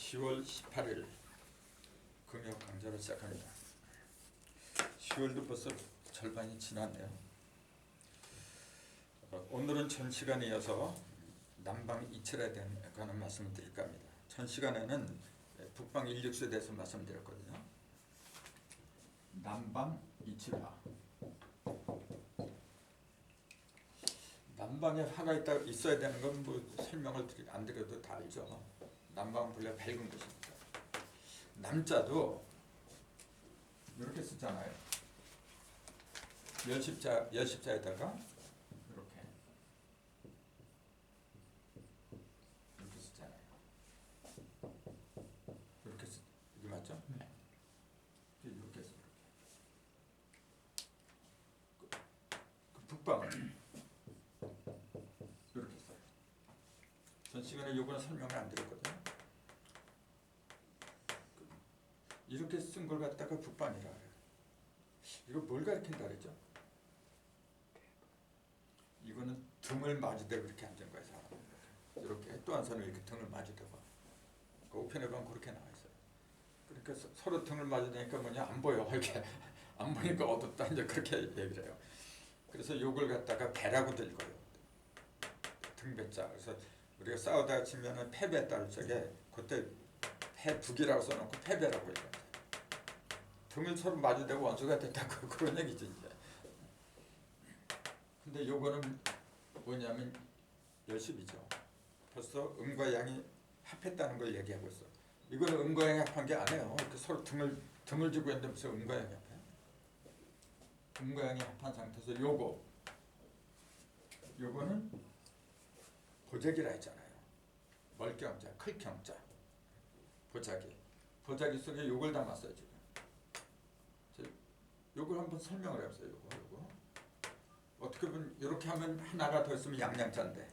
10월 18일 금요 강좌를 시작합니다. 10월도 벌써 절반이 지났네요. 오늘은 전 시간에 이어서 남방 이철에 관한 말씀을 드릴까 합니다. 전 시간에는 북방 인력수에 대해서 말씀드렸거든요. 남방 이철화. 남방에 화가 있어야 되는 건 뭐 설명을 안 드려도 다 알죠. 남방은 본래 밝은 곳입니다. 남자도 이렇게 쓰잖아요. 열십자에다가 이렇게 쓰잖아요. 이렇게 이게 맞죠? 네. 이렇게 써. 그 북방은 이렇게 써요. 전 시간에 요거는 설명을 안 드렸거든요. 이렇게 쓴 걸 갖다가 북방이라 그래요. 이거 뭘 가리킨다 그랬죠? 이거는 등을 마주대고 이렇게 앉은 거예요, 사람. 이렇게 또 한 사람이 이렇게 등을 마주대고. 그 우편에 보면 그렇게 나와 있어요. 그러니까 서로 등을 마주대니까 뭐냐, 안 보여. 이렇게 안 보니까 어둡다. 이제 그렇게 얘기를 해요. 그래서 요걸 갖다가 배라고 들고요. 등배자. 그래서 우리가 싸우다가 치면은 패배했다는 적에 그때 패북이라고 써놓고 패배라고 얘기해요. 등을 서로 마주대고 원수가 됐다고 그런 얘기죠, 이제. 근데 요거는 뭐냐면 열십이죠. 벌써 음과 양이 합했다는 걸 얘기하고 있어. 이거는 음과 양이 합한 게 아니에요. 이렇게 서로 등을 쥐고 있는데 무슨 음과 양이 합해요? 음과 양이 합한 상태에서 요거는 보자기라 했잖아요. 멀경자, 클경자. 보자기 속에 요걸 담았어요, 지금. 요걸 한번 설명을 해보세요. 요거. 어떻게 보면 이렇게 하면 하나가 더 있으면 양양자인데.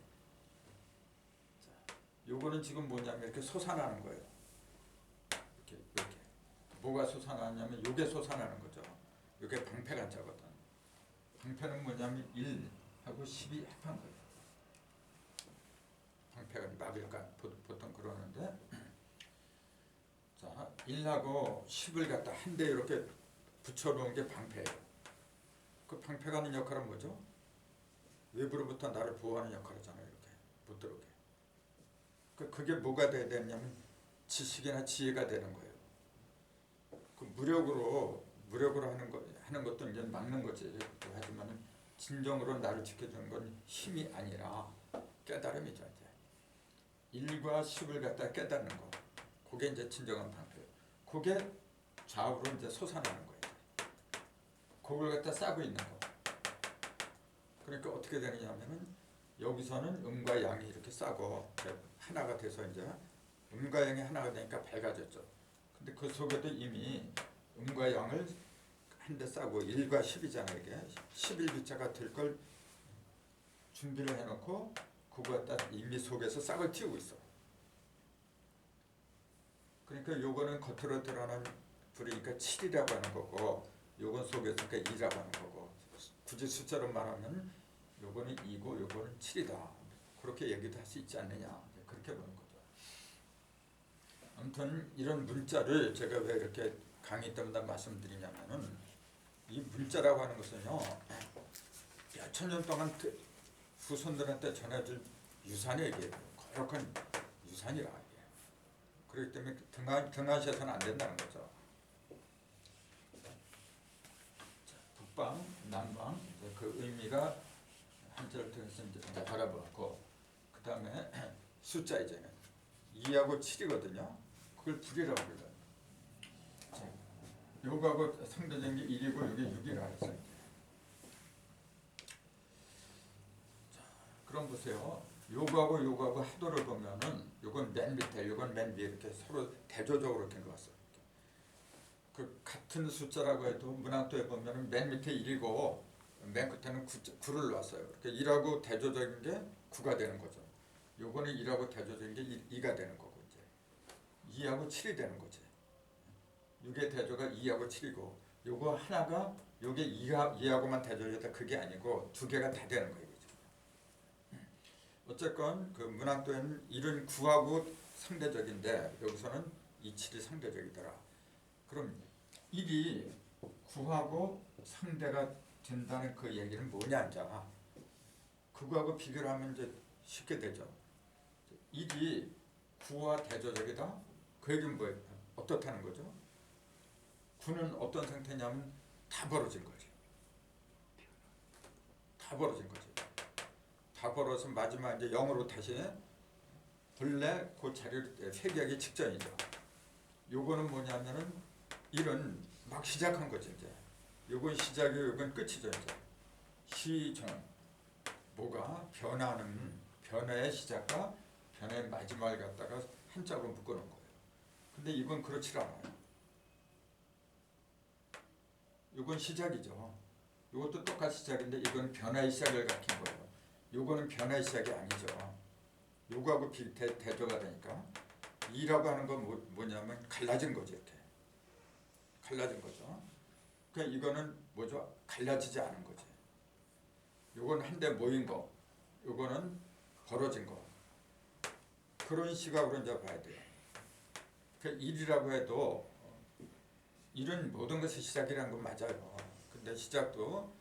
자, 요거는 지금 뭐냐면 이렇게 솟아나는 거예요. 이렇게. 뭐가 솟아나냐면 요게 솟아나는 거죠. 요게 방패간자거든. 방패는 뭐냐면 1하고 10이 합한 거예요. 방패가 마빌간 보통 그러는데. 자, 1하고 10을 갖다 한 대 이렇게 붙여놓은 게 방패예요. 그 방패가 하는 역할은 뭐죠? 외부로부터 나를 보호하는 역할이잖아요. 이렇게 못 들어오게. 그게 뭐가 돼야 되냐면 지식이나 지혜가 되는 거예요. 그 무력으로 하는 것도 이제 막는 거지. 하지만 진정으로 나를 지켜주는 건 힘이 아니라 깨달음이죠. 이제 1과 10을 갖다 깨닫는 거. 그게 이제 진정한 방패예요. 그게 좌우로 이제 솟아나는 거예요. 그걸 갖다 싸고 있는 거. 그러니까 어떻게 되느냐 하면은 여기서는 음과 양이 이렇게 싸고 하나가 돼서 이제 음과 양이 하나가 되니까 밝아졌죠. 근데 그 속에도 이미 음과 양을 한 대 싸고 1과 10이잖아요. 이게 11비자가 될 걸 준비를 해놓고 그거 갖다 이미 속에서 싹을 틔우고 있어. 그러니까 요거는 겉으로 드러난 불이니까 7이라고 하는 거고 요건 속에서 그러니까 2라고 하는 거고 굳이 숫자로 말하면 요거는 2고 요거는 7이다. 그렇게 얘기도 할 수 있지 않느냐. 그렇게 보는 거죠. 아무튼 이런 문자를 제가 왜 이렇게 강의 때마다 말씀드리냐면은 이 문자라고 하는 것은요. 몇천 년 동안 후손들한테 전해줄 유산이에요. 거룩한 유산이라. 그렇기 때문에 등한시해서는 안 된다는 거죠. 자, 북방, 남방 그 의미가 한자를 통해서 이제 바라보고 그 다음에 숫자 이제는 2하고 7이거든요. 그걸 불이라고 그래요. 자, 요거하고 상대적인 게 1이고 이게 6이라고 했어요. 자, 그럼 보세요. 요거하고 하도를 보면은 요건 맨 밑에, 요건 맨 위에 이렇게 서로 대조적으로 이렇게 놓았어요. 그 같은 숫자라고 해도 문학도에 보면은 맨 밑에 1이고 맨 끝에는 9를 놨어요. 그러니까 1하고 대조적인 게 9가 되는 거죠. 요거는 1하고 대조적인 게 2가 되는 거고 이제 2하고 7이 되는 거지. 6의 대조가 2하고 7이고 요거 하나가 요게 2하고만 대조되다 그게 아니고 두 개가 다 되는 거예요. 어쨌건 그 문학도에는 1은 9하고 상대적인데 여기서는 27이 상대적이더라. 그럼 1이 구하고 상대가 된다는 그 얘기는 뭐냐 이제 그거하고 비교를 하면 이제 쉽게 되죠. 1이 9와 대조적이다. 그 얘기는 뭐예요? 어떻다는 거죠? 9는 어떤 상태냐면 다 벌어진 거지. 다 벌어진 거지. 다 벌어서 마지막 이제 0으로 다시 본래 그 자리를 회귀하기 직전이죠. 요거는 뭐냐면은 1은 막 시작한 거지 이제. 요건 시작이고 요건 끝이죠 이제. 시종 뭐가 변화는 변화의 시작과 변화의 마지막을 갖다가 한짝으로 묶어놓은 거예요. 근데 이건 그렇지 않아요. 이건 시작이죠. 이것도 똑같이 시작인데 이건 변화의 시작을 가리킨 거예요. 이거는 변화의 시작이 아니죠. 요거하고 대조가 되니까 2라고 하는 건 뭐냐면 갈라진 거죠. 이렇게 갈라진 거죠. 그러니까 이거는 뭐죠? 갈라지지 않은 거지. 요건 한데 모인 거, 요거는 벌어진 거. 그런 시각으로 이제 봐야 돼요. 그러니까 1이라고 해도 1은 모든 것의 시작이라는 건 맞아요. 근데 시작도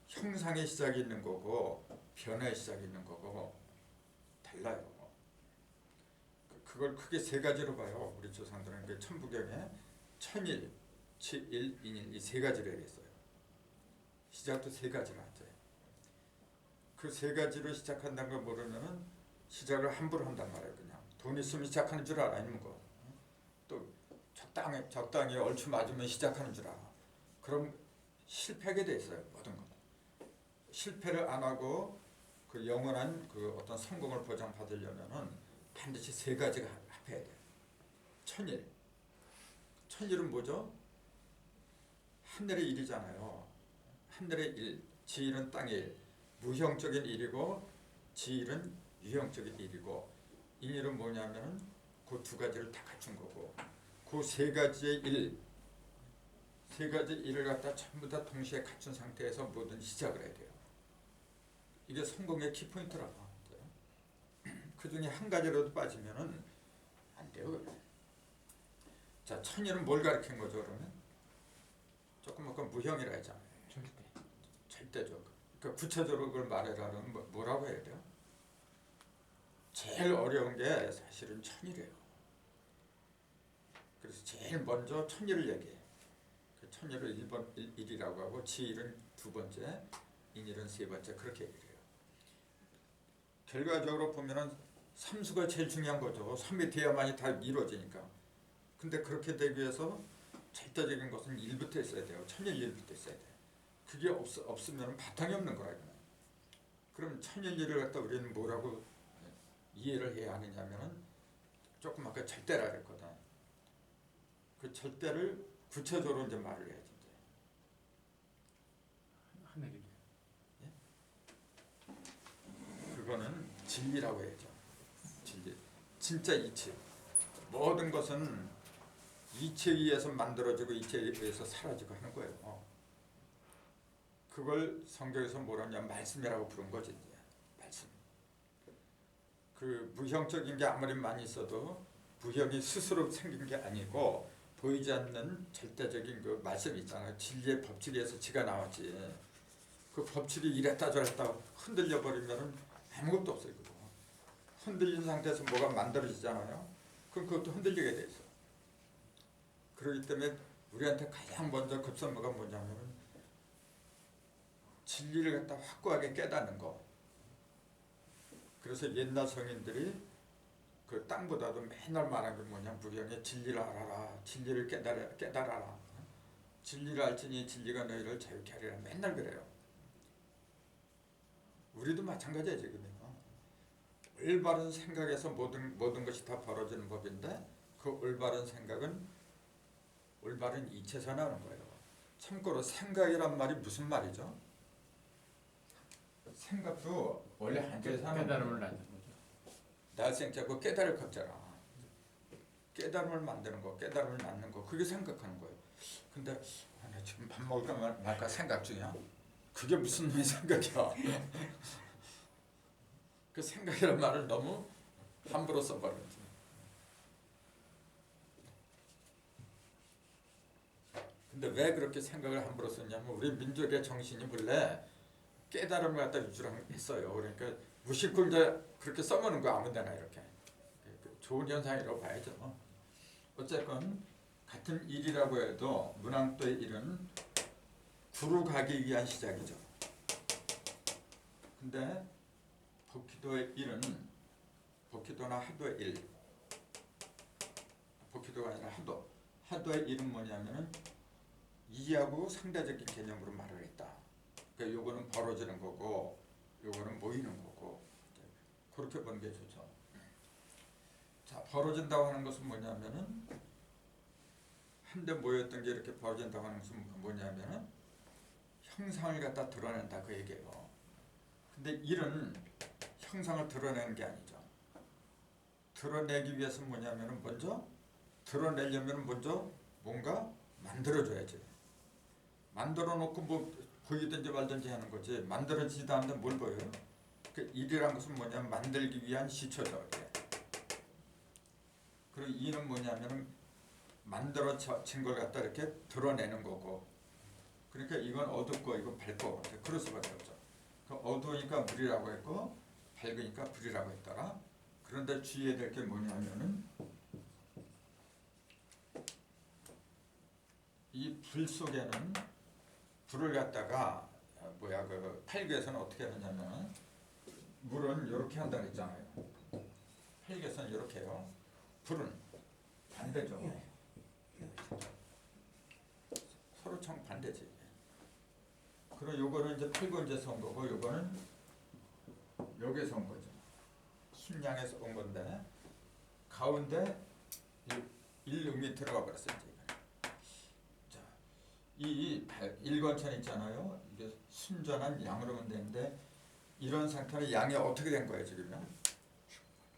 형상의 시작이 있는 거고 변화의 시작이 있는 거고 달라요. 그걸 크게 세 가지로 봐요. 우리 조상들은 그 천부경에 천일, 칠일, 인일 이 세 가지로 얘기했어요. 시작도 세 가지로 하죠. 그 세 가지로 시작한다는 걸 모르면은 시작을 함부로 한단 말이에요. 그냥 돈 있으면 시작하는 줄 알아. 아니면 거. 또 적당히 얼추 맞으면 시작하는 줄 알아. 그럼 실패하게 돼 있어요. 모든 것. 실패를 안 하고 그 영원한 그 어떤 성공을 보장받으려면은 반드시 세 가지가 합해야 돼요. 천일. 천일은 뭐죠? 하늘의 일이잖아요. 하늘의 일. 지일은 땅의 일. 무형적인 일이고 지일은 유형적인 일이고 인일은 뭐냐면은 그 두 가지를 다 갖춘 거고 그 세 가지의 일, 세 가지 일을 갖다 전부 다 동시에 갖춘 상태에서 뭐든 시작을 해야 돼요. 이게 성공의 키포인트라고 합니다. 그 중에 한 가지라도 빠지면은 안 돼요. 자, 천일은 뭘 가리킨 거죠, 그러면? 조금 아까 무형이라 했잖아요. 절대적. 그러니까 구체적으로 그걸 말해라 그러면 뭐라고 해야 돼요? 제일 어려운 게 사실은 천일이에요. 그래서 제일 먼저 천일을 얘기해. 그 천일을 1번 1이라고 하고 지일은 두 번째, 인일은 세 번째 그렇게 얘기해요. 결과적으로 보면은 삼수가 제일 중요한 거죠. 3이 돼야만이 다 이루어지니까. 근데 그렇게 되기 위해서 절대적인 것은 1부터 있어야 돼요. 천일 1부터 있어야 돼요. 그게 없으면 바탕이 없는 거라 이거는. 그럼 천일 1을 갖다 우리는 뭐라고 이해를 해야 하느냐면은 조금 아까 절대라 그랬거든. 그 절대를 구체적으로 이제 말을 해야지. 하늘이. 예? 그거는 진리라고 해야죠. 진리. 진짜 이치. 모든 것은 이치에 의해서 만들어지고 이치에 의해서 사라지고 하는 거예요. 그걸 성경에서 뭐라냐 말씀이라고 부른 거지. 이제. 말씀. 그 무형적인 게 아무리 많이 있어도 무형이 스스로 생긴 게 아니고 보이지 않는 절대적인 그 말씀이 있잖아요. 진리의 법칙에서 지가 나왔지. 그 법칙이 이랬다 저랬다 흔들려 버리면은 아무것도 없어요. 그거. 흔들린 상태에서 뭐가 만들어지잖아요. 그럼 그것도 흔들리게 돼 있어. 그렇기 때문에 우리한테 가장 먼저 급선무가 뭐냐면은 진리를 갖다 확고하게 깨닫는 거. 그래서 옛날 성인들이 그 땅보다도 맨날 말한 게 뭐냐 무경에 진리를 알아라. 진리를 깨달아라. 진리를 알지니 진리가 너희를 자유케 하리라. 맨날 그래요. 우리도 마찬가지야 지금요. 올바른 생각에서 모든 것이 다 벌어지는 법인데 그 올바른 생각은 올바른 이치에서 나오는 거예요. 참고로 생각이란 말이 무슨 말이죠? 생각도 원래 한자에서 하는 깨달음을 낳는 거죠. 날생자고 깨달을 겁잖아. 깨달음을 만드는 거, 깨달음을 낳는 거, 그게 생각하는 거예요. 근데 나 지금 밥 먹을까 말까 생각 중이야. 그게 무슨 놈의 생각이야? 그 생각이란 말을 너무 함부로 써버렸지. 근데 왜 그렇게 생각을 함부로 썼냐면 우리 민족의 정신이 본래 깨달음을 갖다 유출했어요. 그러니까 무심코 이제 그렇게 써먹는 거 아무데나 이렇게 좋은 현상이라고 봐야죠. 어쨌건 같은 일이라고 해도 문왕도의 일은 구로 가기 위한 시작이죠. 근데 복희도의 일은 복희도나 하도의 일, 복희도가 아니라 하도의 일은 뭐냐면은 이하고 상대적인 개념으로 말을 했다. 그러니까 요거는 벌어지는 거고 요거는 모이는 거고 그렇게 보는 게 좋죠. 자, 벌어진다고 하는 것은 뭐냐면은 한데 모였던 게 이렇게 벌어진다고 하는 것은 뭐냐면은 형상을 갖다 드러낸다 그 얘기예요. 근데 일은 형상을 드러내는 게 아니죠. 드러내기 위해서는 뭐냐면은 먼저 드러내려면 먼저 뭔가 만들어줘야지. 만들어 놓고 뭐 보이든지 말든지 하는 거지. 만들어지지도 않는데 뭘 보여요? 그 일이란 것은 뭐냐면 만들기 위한 시초죠. 그리고 이는 뭐냐면은 만들어진 걸 갖다 이렇게 드러내는 거고. 그러니까 이건 어둡고 이건 밝고 그럴 수밖에 없죠. 어두우니까 물이라고 했고 밝으니까 불이라고 했더라. 그런데 주의해야 될 게 뭐냐면은 이 불 속에는 불을 갖다가 그 팔교에서는 어떻게 하냐면 물은 이렇게 한다고 했잖아요. 팔교에서는 이렇게 해요. 불은 반대죠. 서로 정반대지. 그리고 요거는 이제 팔권제에서 온 거고 요거는 여기에서 온 거죠. 심양에서 온 건데 가운데 일음이 들어가 버렸어요. 자, 이 일관천 있잖아요. 이게 순전한 양으로 면 되는데 이런 상태는 양이 어떻게 된 거예요 지금요?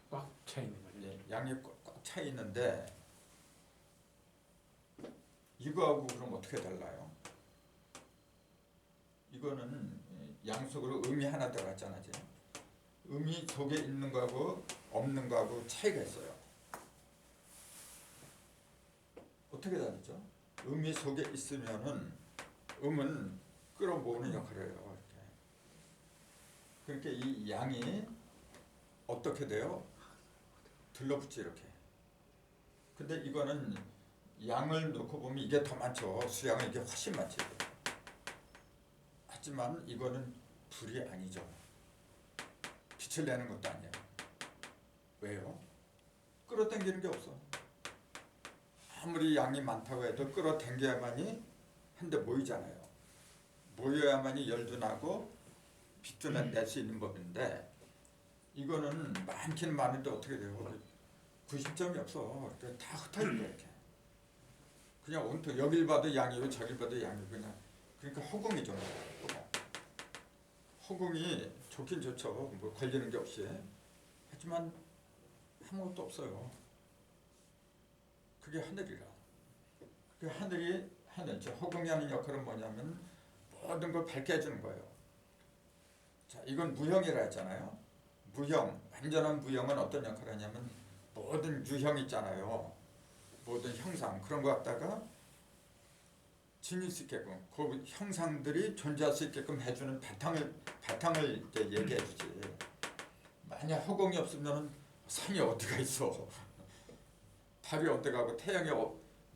꽉 차 있는 거죠. 예, 양이 꽉 차 있는데 이거하고 그럼 어떻게 달라요? 이거는 양 속으로 음이 하나 들어갔잖아요. 음이 속에 있는 거하고 없는 거하고 차이가 있어요. 어떻게 다르죠? 음이 속에 있으면은 음은 끌어모으는 역할을 해요. 이렇게. 그러니까 이 양이 어떻게 돼요? 들러붙지 이렇게. 근데 이거는 양을 놓고 보면 이게 더 많죠. 수양은 이게 훨씬 많지. 하지만 이거는 불이 아니죠. 빛을 내는 것도 아니에요. 왜요? 끌어당기는 게 없어. 아무리 양이 많다고 해도 끌어당겨야만이 한데 모이잖아요. 모여야만이 열도 나고 빛도 낼 수 있는 법인데 이거는 많기는 많은데 어떻게 돼요? 90점이 없어. 다 흩어져 이렇게. 그냥 온통 여길 봐도 양이고 저길 봐도 양이고 그냥 그러니까 허공이죠. 허공이 좋긴 좋죠. 뭐 걸리는 게 없이. 하지만 아무것도 없어요. 그게 하늘이라. 그 하늘이 하늘. 허공이 하는 역할은 뭐냐면 모든 걸 밝게 해주는 거예요. 자, 이건 무형이라 했잖아요. 무형, 완전한 무형은 어떤 역할을 하냐면 모든 유형 있잖아요. 모든 형상 그런 거 갖다가 지닐 수 있게끔 그 형상들이 존재할 수 있게끔 해주는 바탕을 이제 얘기해 주지. 만약 허공이 없으면 산이 어디가 있어. 달이 어디 가고 태양이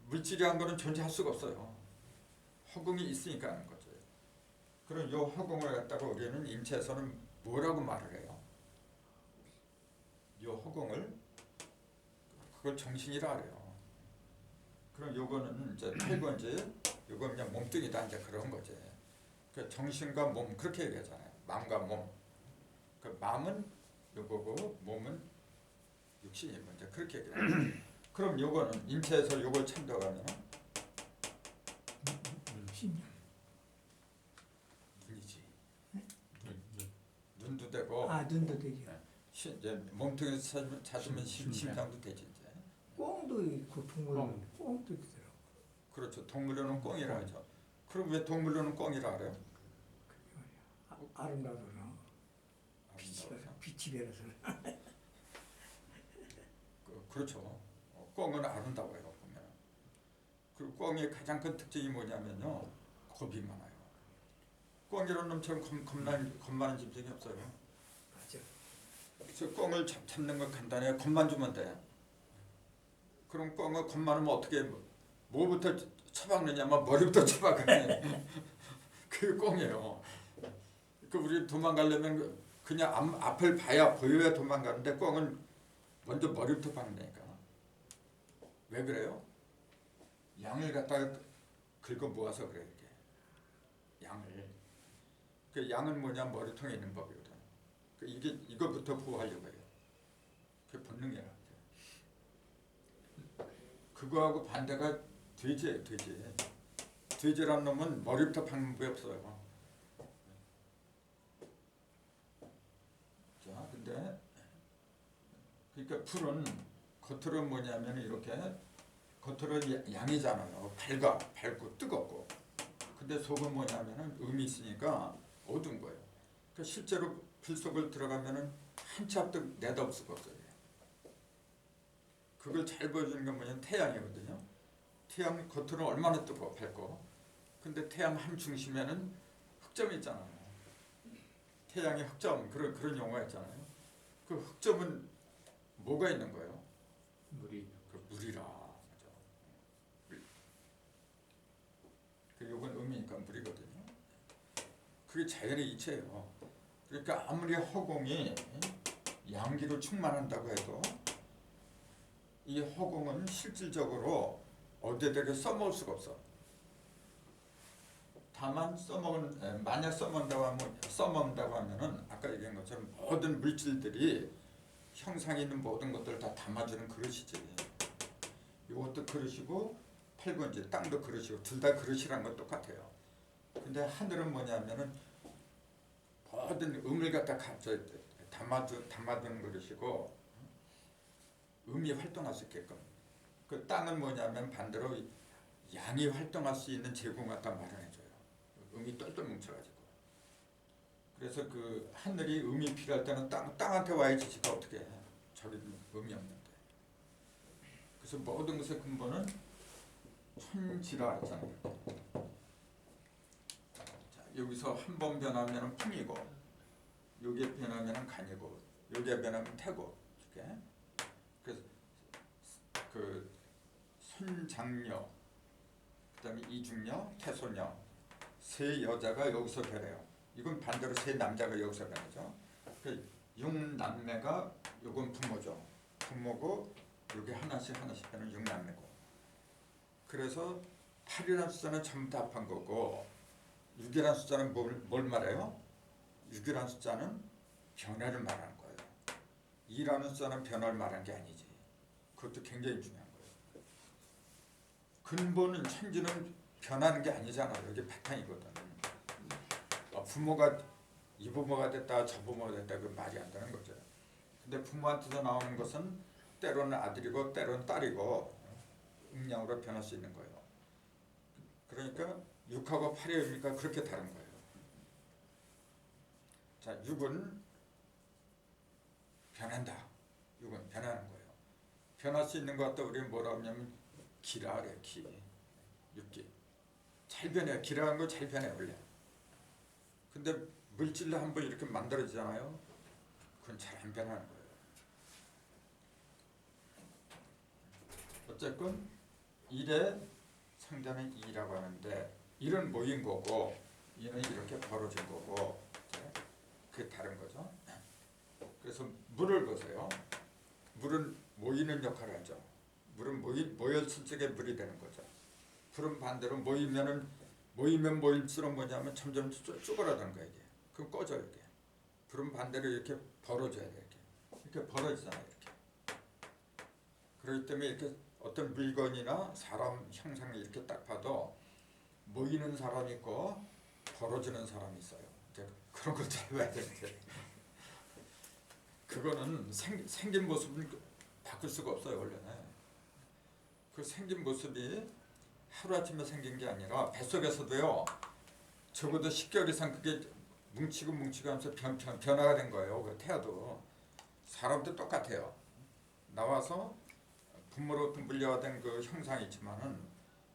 물질이란 거는 존재할 수가 없어요. 허공이 있으니까 하는 거죠. 그럼 이 허공을 갖다가 우리는 인체에서는 뭐라고 말을 해요? 이 허공을 그걸 정신이라 그래요. 그럼 요거는 이제 팔건지 요거 그냥 몸뚱이다 이제 그런 거지. 그 정신과 몸 그렇게 얘기하잖아요. 마음과 몸. 그 마음은 요거고 몸은 육신이고 이제 그렇게 얘기해요. 그럼 요거는 인체에서 요걸 참도하면 눈이지. 눈도 되고. 눈도 되죠. 이제 몸통에서 찾으면 심장도 되지 이제. 꽁도 있고 동물은 꽁도 있더라고. 그렇죠. 동물로는 꽁이라 하죠. 그럼 왜 동물로는 꽁이라 그래요? 아름다워서 아름다워서. 빛이 배려서. 그렇죠. 꽁은 아름다워요 보면. 그리고 꿩의 가장 큰 특징이 뭐냐면요, 겁이 많아요. 꿩이라는 놈처럼 겁 많은 짐승이 없어요. 맞아. 그래서 꿩을 잡는 건 간단해요. 겁만 주면 돼. 그럼 꿩은 겁 많으면 어떻게 뭐부터 처박느냐면 머리부터 처박아요. 그게 꿩이에요. 그 우리 도망가려면 그냥 앞을 봐야 보여야 도망가는데 꿩은 먼저 머리부터 박는다니까. 왜 그래요? 양을 갖다가 긁어 모아서 그래 이게. 양을. 그 양은 뭐냐, 머리통에 있는 법이거든. 그 이거부터 구하려고 해요. 그게 본능이야. 그거하고 반대가 돼지예요, 돼지. 돼지란 놈은 머리부터 박는 법이 없어요. 자, 근데 그러니까 풀은 겉으로 뭐냐면 이렇게 겉으로 양이잖아요. 밝고 뜨겁고. 근데 속은 뭐냐면은 음이 있으니까 어두운 거예요. 그러니까 실제로 풀 속을 들어가면은 한치 앞도 내다볼 수가 없어요. 그걸 잘 보여주는 건 뭐냐면 태양이거든요. 태양 겉으로 얼마나 뜨거워 밝고. 근데 태양 한 중심에는 흑점이 있잖아요. 태양의 흑점, 그런 용어가 있잖아요. 그 흑점은 뭐가 있는 거예요? 물이. 그 물이라. 맞아. 그 요건 음이니까 물이거든요. 그게 자연의 이치예요. 그러니까 아무리 허공이 양기로 충만한다고 해도 이 허공은 실질적으로 어디에다가 써먹을 수가 없어. 다만 만약 써먹는다고 하면은 아까 얘기한 것처럼 모든 물질들이 형상이 있는 모든 것들을 다 담아주는 그릇이지. 이것도 그릇이고 팔건지 땅도 그릇이고 둘 다 그릇이란 건 똑같아요. 근데 하늘은 뭐냐면은 모든 음을 갖다 담아두는 그릇이고 음이 활동할 수 있게끔. 그 땅은 뭐냐면 반대로 양이 활동할 수 있는 제공 갖다 마련해줘요. 음이 똘똘 뭉쳐가지고. 그래서 그 하늘이 음이 필요할 때는 땅한테 와야지 지가 어떻게 해. 저기 음이 없는데. 그래서 모든 것의 근본은 천지라 했잖아요. 자, 여기서 한 번 변하면 풍이고, 여기에 변하면 간이고, 여기에 변하면 태고. 이렇게. 그래서 그 손장녀, 그다음에 이중녀, 태소녀, 세 여자가 여기서 변해요. 이건 반대로 세 남자가 여기서 변하죠. 그 육남매가 요건 부모죠. 부모고 여기 하나씩 변하는 육남매고. 그래서 8이라는 숫자는 전부 다 합한 거고 6이라는 숫자는 뭘 말해요? 6이라는 숫자는 변화를 말하는 거예요. 2라는 숫자는 변화를 말하는 게 아니지. 그것도 굉장히 중요한 거예요. 근본은 천지는 변하는 게 아니잖아요. 여기 바탕이거든. 부모가 이 부모가 됐다 저 부모가 됐다 그 말이 안 되는 거죠. 근데 부모한테서 나오는 것은 때로는 아들이고 때로는 딸이고 음양으로 변할 수 있는 거예요. 그러니까 6하고 8의 의미가 그렇게 다른 거예요. 자, 6은 변한다. 6은 변하는 거예요. 변할 수 있는 것 같다 우리는 뭐라고 하냐면 기라 그래요. 기. 6기. 잘 변해요. 기라는 거 잘 변해요 원래. 근데 물질로 한번 이렇게 만들어지잖아요. 그건 잘 안 변하는 거예요. 어쨌건 1의 상대는 2라고 하는데 1은 모인 거고 2는 이렇게 벌어진 거고 그게 다른 거죠. 그래서 물을 보세요. 물은 모이는 역할을 하죠. 물은 모였을 적에 물이 되는 거죠. 불은 반대로 모이면 모일수록 뭐냐면 점점 쪼그라드는 거야 이게. 그럼 꺼져 이렇게. 불은 반대로 이렇게 벌어져야 돼 이렇게 벌어지잖아 이렇게. 그렇기 때문에 이렇게 어떤 물건이나 사람 형상을 이렇게 딱 봐도 모이는 사람이 있고 벌어지는 사람이 있어요. 이제 그런 걸 잘 봐야 되는데 그거는 생긴 모습은 바꿀 수가 없어요 원래는. 그 생긴 모습이 하루아침에 생긴 게 아니라 뱃속에서도요 적어도 10개월 이상 그게 뭉치고 하면서 변화가 된 거예요. 그 태아도. 사람도 똑같아요. 나와서 부모로부터 물려된 그 형상이 있지만은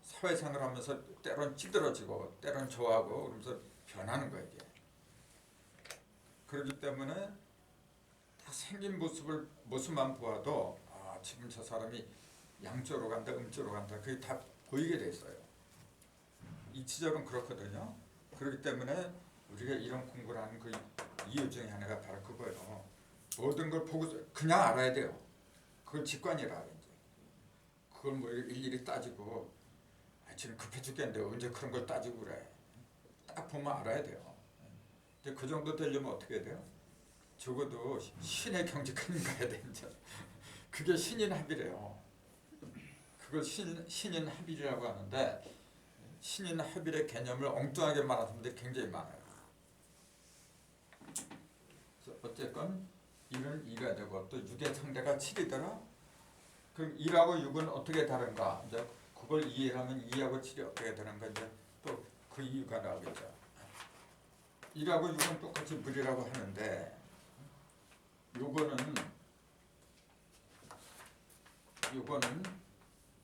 사회생활 하면서 때론 찌들어지고 때론 좋아하고 그러면서 변하는 거예요 이게. 그렇기 때문에 다 생긴 모습만 보아도 아 지금 저 사람이 양쪽으로 간다 음쪽으로 간다 그게 다 보이게 돼 있어요. 이치적으로는 그렇거든요. 그렇기 때문에 우리가 이런 공부를 하는 그 이유 중에 하나가 바로 그거예요. 모든 걸 보고 그냥 알아야 돼요. 그걸 직관이라 이제. 그걸 뭐 일일이 따지고 아, 지금 급해 죽겠는데 언제 그런 걸 따지고 그래. 딱 보면 알아야 돼요. 근데 그 정도 되려면 어떻게 해야 돼요? 적어도 신의 경지까지 가야 돼 이제. 그게 신인합이래요. 그걸 신인 합일이라고 하는데 신인 합일의 개념을 엉뚱하게 말하는 분들이 굉장히 많아요. 그래서 어쨌건 1은 2가 되고 또 6의 상대가 7이더라. 그럼 1하고 6은 어떻게 다른가? 이제 그걸 이해하면 2하고 7이 어떻게 다른가 이제 또 그 이유가 나오겠죠. 1하고 6은 똑같이 물이라고 하는데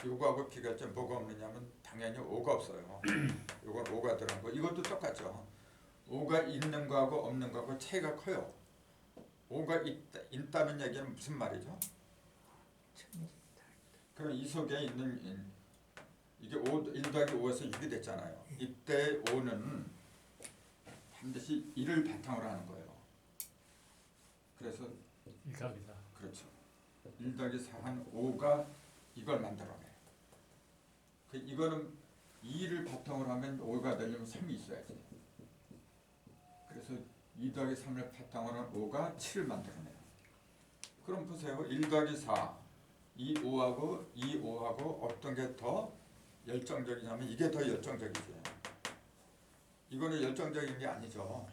요거하고 비교할 뭐가 없느냐면 당연히 5가 없어요. 요건 5가 들어간 거. 이것도 똑같죠. 5가 있는 거하고 없는 거하고 차이가 커요. 5가 있다는 얘기는 무슨 말이죠? 그럼 이 속에 있는 이게 1 더하기 5에서 6이 됐잖아요. 이때 5는 반드시 1을 바탕으로 하는 거예요. 그래서 1 더하기 4. 그렇죠. 1 더하기 4한 5가 이걸 만들어내. 이거는 2를 바탕으로 하면 5가 되려면 3이 있어야지. 그래서 2 더하기 3을 바탕으로 하면 5가 7을 만들어내요. 그럼 보세요. 1 더하기 4, 2, 5하고 어떤 게 더 열정적이냐면 이게 더 열정적이지. 이거는 열정적인 게 아니죠.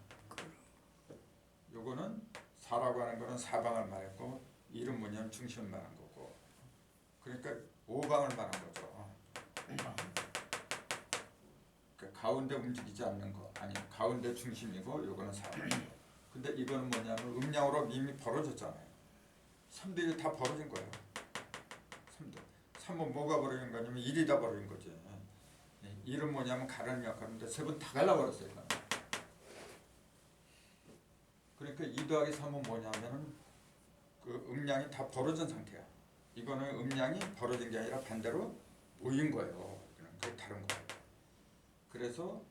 요거는 4라고 하는 거는 사방을 말했고 1은 뭐냐면 중심을 말한 거고. 그러니까 5방을 말한 거죠. 그러니까 가운데 움직이지 않는 거 아니 가운데 중심이고 요거는 4방이고. 근데 이거는 뭐냐면 음량으로 이미 벌어졌잖아요. 3들이 다 벌어진 거예요. 3은 뭐가 벌어진 거냐면 1이 다 벌어진 거지. 1은 뭐냐면 가르는 역할인데 3은 다 갈라버렸어요. 이거는. 그러니까 2 더하기 3은 뭐냐면 그 음량이 다 벌어진 상태야. 이거는 음량이 벌어진 게 아니라 반대로 모인 거예요. 그게 다른 거예요. 그래서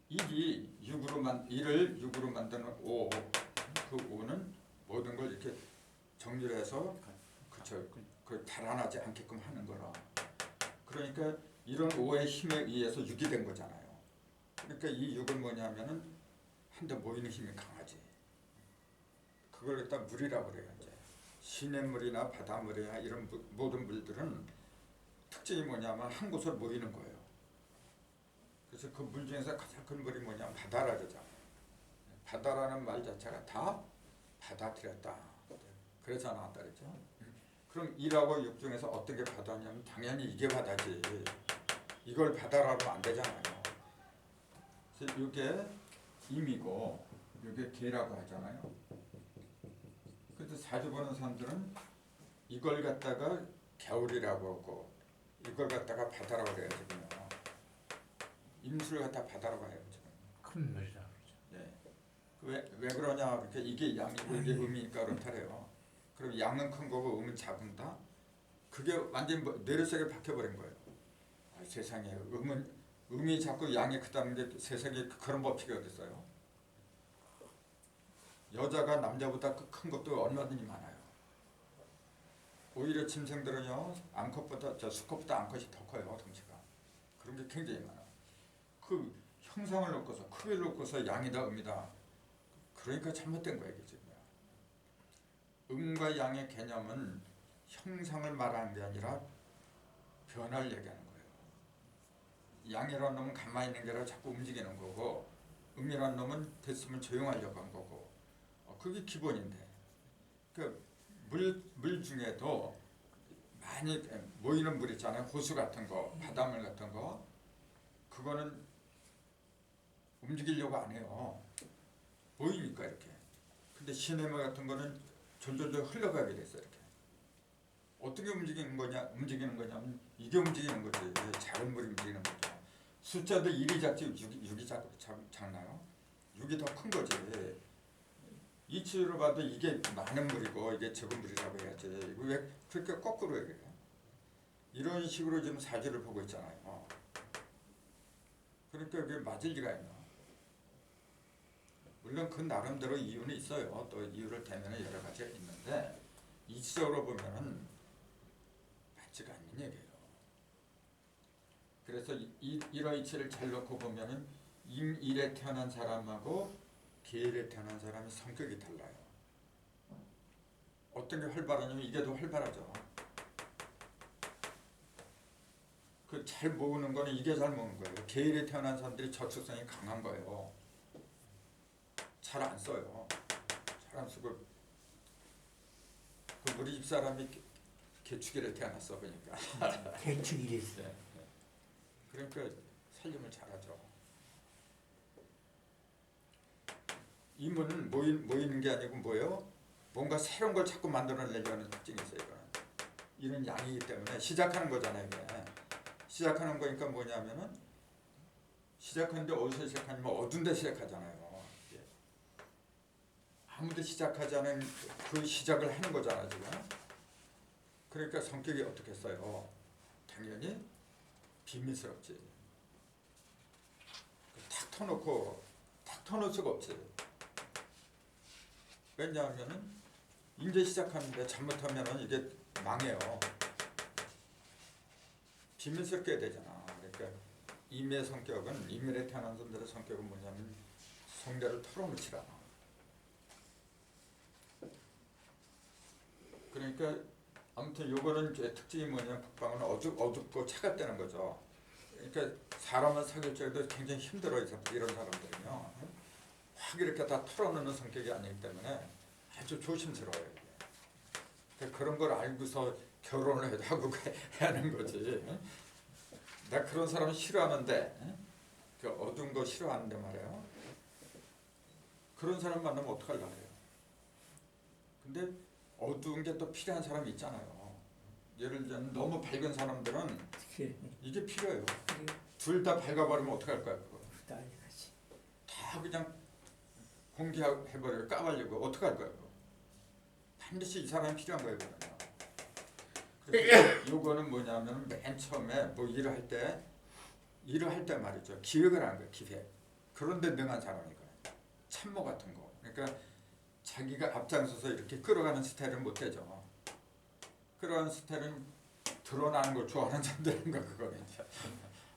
1을 6으로 만드는 5, 그 5는 모든 걸 이렇게 정리를 해서 그걸 달아나지 않게끔 하는 거라. 그러니까 이런 5의 힘에 의해서 6이 된 거잖아요. 그러니까 이 6은 뭐냐면은 한데 모이는 힘이 강하지. 그걸 일단 물이라고 그래요. 이제 시냇물이나 바닷물이나 이런 모든 물들은 특징이 뭐냐면 한 곳으로 모이는 거예요. 그래서 그 물 중에서 가장 큰 물이 뭐냐면 바다라 그러잖아요. 바다라는 말 자체가 다 받아들였다. 그래서 나왔다 그랬죠. 그럼 1하고 6 중에서 어떤 게 바다냐면 당연히 이게 바다지. 이걸 바다라고 하면 안 되잖아요. 그래서 이게 임이고 이게 개라고 하잖아요. 그래서 자주 보는 사람들은 이걸 갖다가 겨울이라고 하고 이걸 갖다가 바다라고 그래요. 지금요. 임수를 갖다 바다라고 해요. 지금. 큰 물이라 그러죠. 네. 왜 그러냐? 그러니까 이게 양이고 이게 음이니까 그렇다래요. 그럼 양은 큰 거고 음은 작은다? 그게 완전 뇌리속에 박혀버린 거예요. 아, 세상에 음이 자꾸 양이 크다는 게 세상에 그런 법칙이 어디 있어요? 여자가 남자보다 큰 것도 얼마든지 많아요. 오히려 짐승들은요 수컷보다 암컷이 더 커요. 덩치가. 그런 게 굉장히 많아. 그 형상을 놓고서 크기를 놓고서 양이다 음이다. 그러니까 잘못된 거예요. 이게 지금. 음과 양의 개념은 형상을 말하는 게 아니라 변화를 얘기하는 거예요. 양이라는 놈은 가만히 있는 게 아니라 자꾸 움직이는 거고 음이라는 놈은 됐으면 조용하려고 한 거고 그게 기본인데 그 물 중에도 많이 모이는 물 있잖아요. 호수 같은 거, 바닷물 같은 거 그거는 움직이려고 안 해요. 보이니까 이렇게. 근데 시냇물 같은 거는 졸졸졸 흘러가게 됐어 이렇게. 어떻게 움직이는 거냐면 이게 움직이는 거지. 이게 작은 물이 움직이는 거죠. 숫자도 1이 작지 6이 작나요? 6이 더 큰 거지. 이치로 봐도 이게 많은 물이고 이게 적은 물이라고 해야지. 이거 왜 그렇게 거꾸로 얘기해? 이런 식으로 지금 사주를 보고 있잖아요. 그러니까 그게 맞을 리가 있나? 물론 그 나름대로 이유는 있어요. 또 이유를 대면에 여러 가지가 있는데 이치적으로 보면은 맞지가 않는 얘기예요. 그래서 이러이치를 잘 놓고 보면은 임일에 태어난 사람하고 계일에 태어난 사람의 성격이 달라요. 어떤 게 활발하냐면 이게 더 활발하죠. 그 잘 모으는 거는 이게 잘 모으는 거예요. 계일에 태어난 사람들이 저축성이 강한 거예요. 잘 안 써요. 잘 안 쓰고 그 우리 집 사람이 개축일에 태어났어 보니까. 개축일이 네. 그러니까 살림을 잘하죠. 임은 모이는 게 아니고 뭐예요? 뭔가 새로운 걸 자꾸 만들어내려는 특징이 있어요. 이런 양이기 때문에 시작하는 거잖아요. 이게. 시작하는 거니까 뭐냐면은 시작하는데 어디서 시작하냐면 어두운 데 시작하잖아요. 이게. 아무도 시작하지 않은 그 시작을 하는 거잖아요. 지금. 그러니까 성격이 어떻겠어요? 당연히 비밀스럽지. 탁 터놓을 수가 없지. 왜냐하면은 이제 시작하는데 잘못하면은 이게 망해요. 비밀스럽게 해야 되잖아. 그러니까 임의 성격은 임일에 태어난 사람들의 성격은 뭐냐면 성대를 털어놓질 않아. 그러니까 아무튼 요거는 이제 특징이 뭐냐면 북방은 어둡고 차갑다는 거죠. 그러니까 사람을 사귈 적에도 굉장히 힘들어요. 이런 사람들은요. 확 이렇게 다 털어놓는 성격이 아니기 때문에 아주 조심스러워요. 그러니까 그런 걸 알고서 결혼을 하고 해야 하는 거지. 나 그런 사람 싫어하는데 그 어두운 거 싫어하는데 말이에요. 그런 사람 만나면 어떡하려고 해요. 근데 어두운 게 또 필요한 사람이 있잖아요. 예를 들면 너무 밝은 사람들은 이게 필요해요. 둘 다 밝아버리면 어떡할 거야 그거. 다 그냥 공개해버리고 까발리고 어떡할 거야 그거. 반드시 이 사람이 필요한 거예요. 그래서 요거는 뭐냐면 맨 처음에 뭐 일을 할 때 말이죠. 기획을 하는 거예요. 기획. 그런데 능한 사람이거든요. 참모 같은 거. 그러니까 자기가 앞장서서 이렇게 끌어가는 스타일은 못 되죠. 끌어가는 스타일은 드러나는 걸 좋아하는 사람들인 거 그거는 이제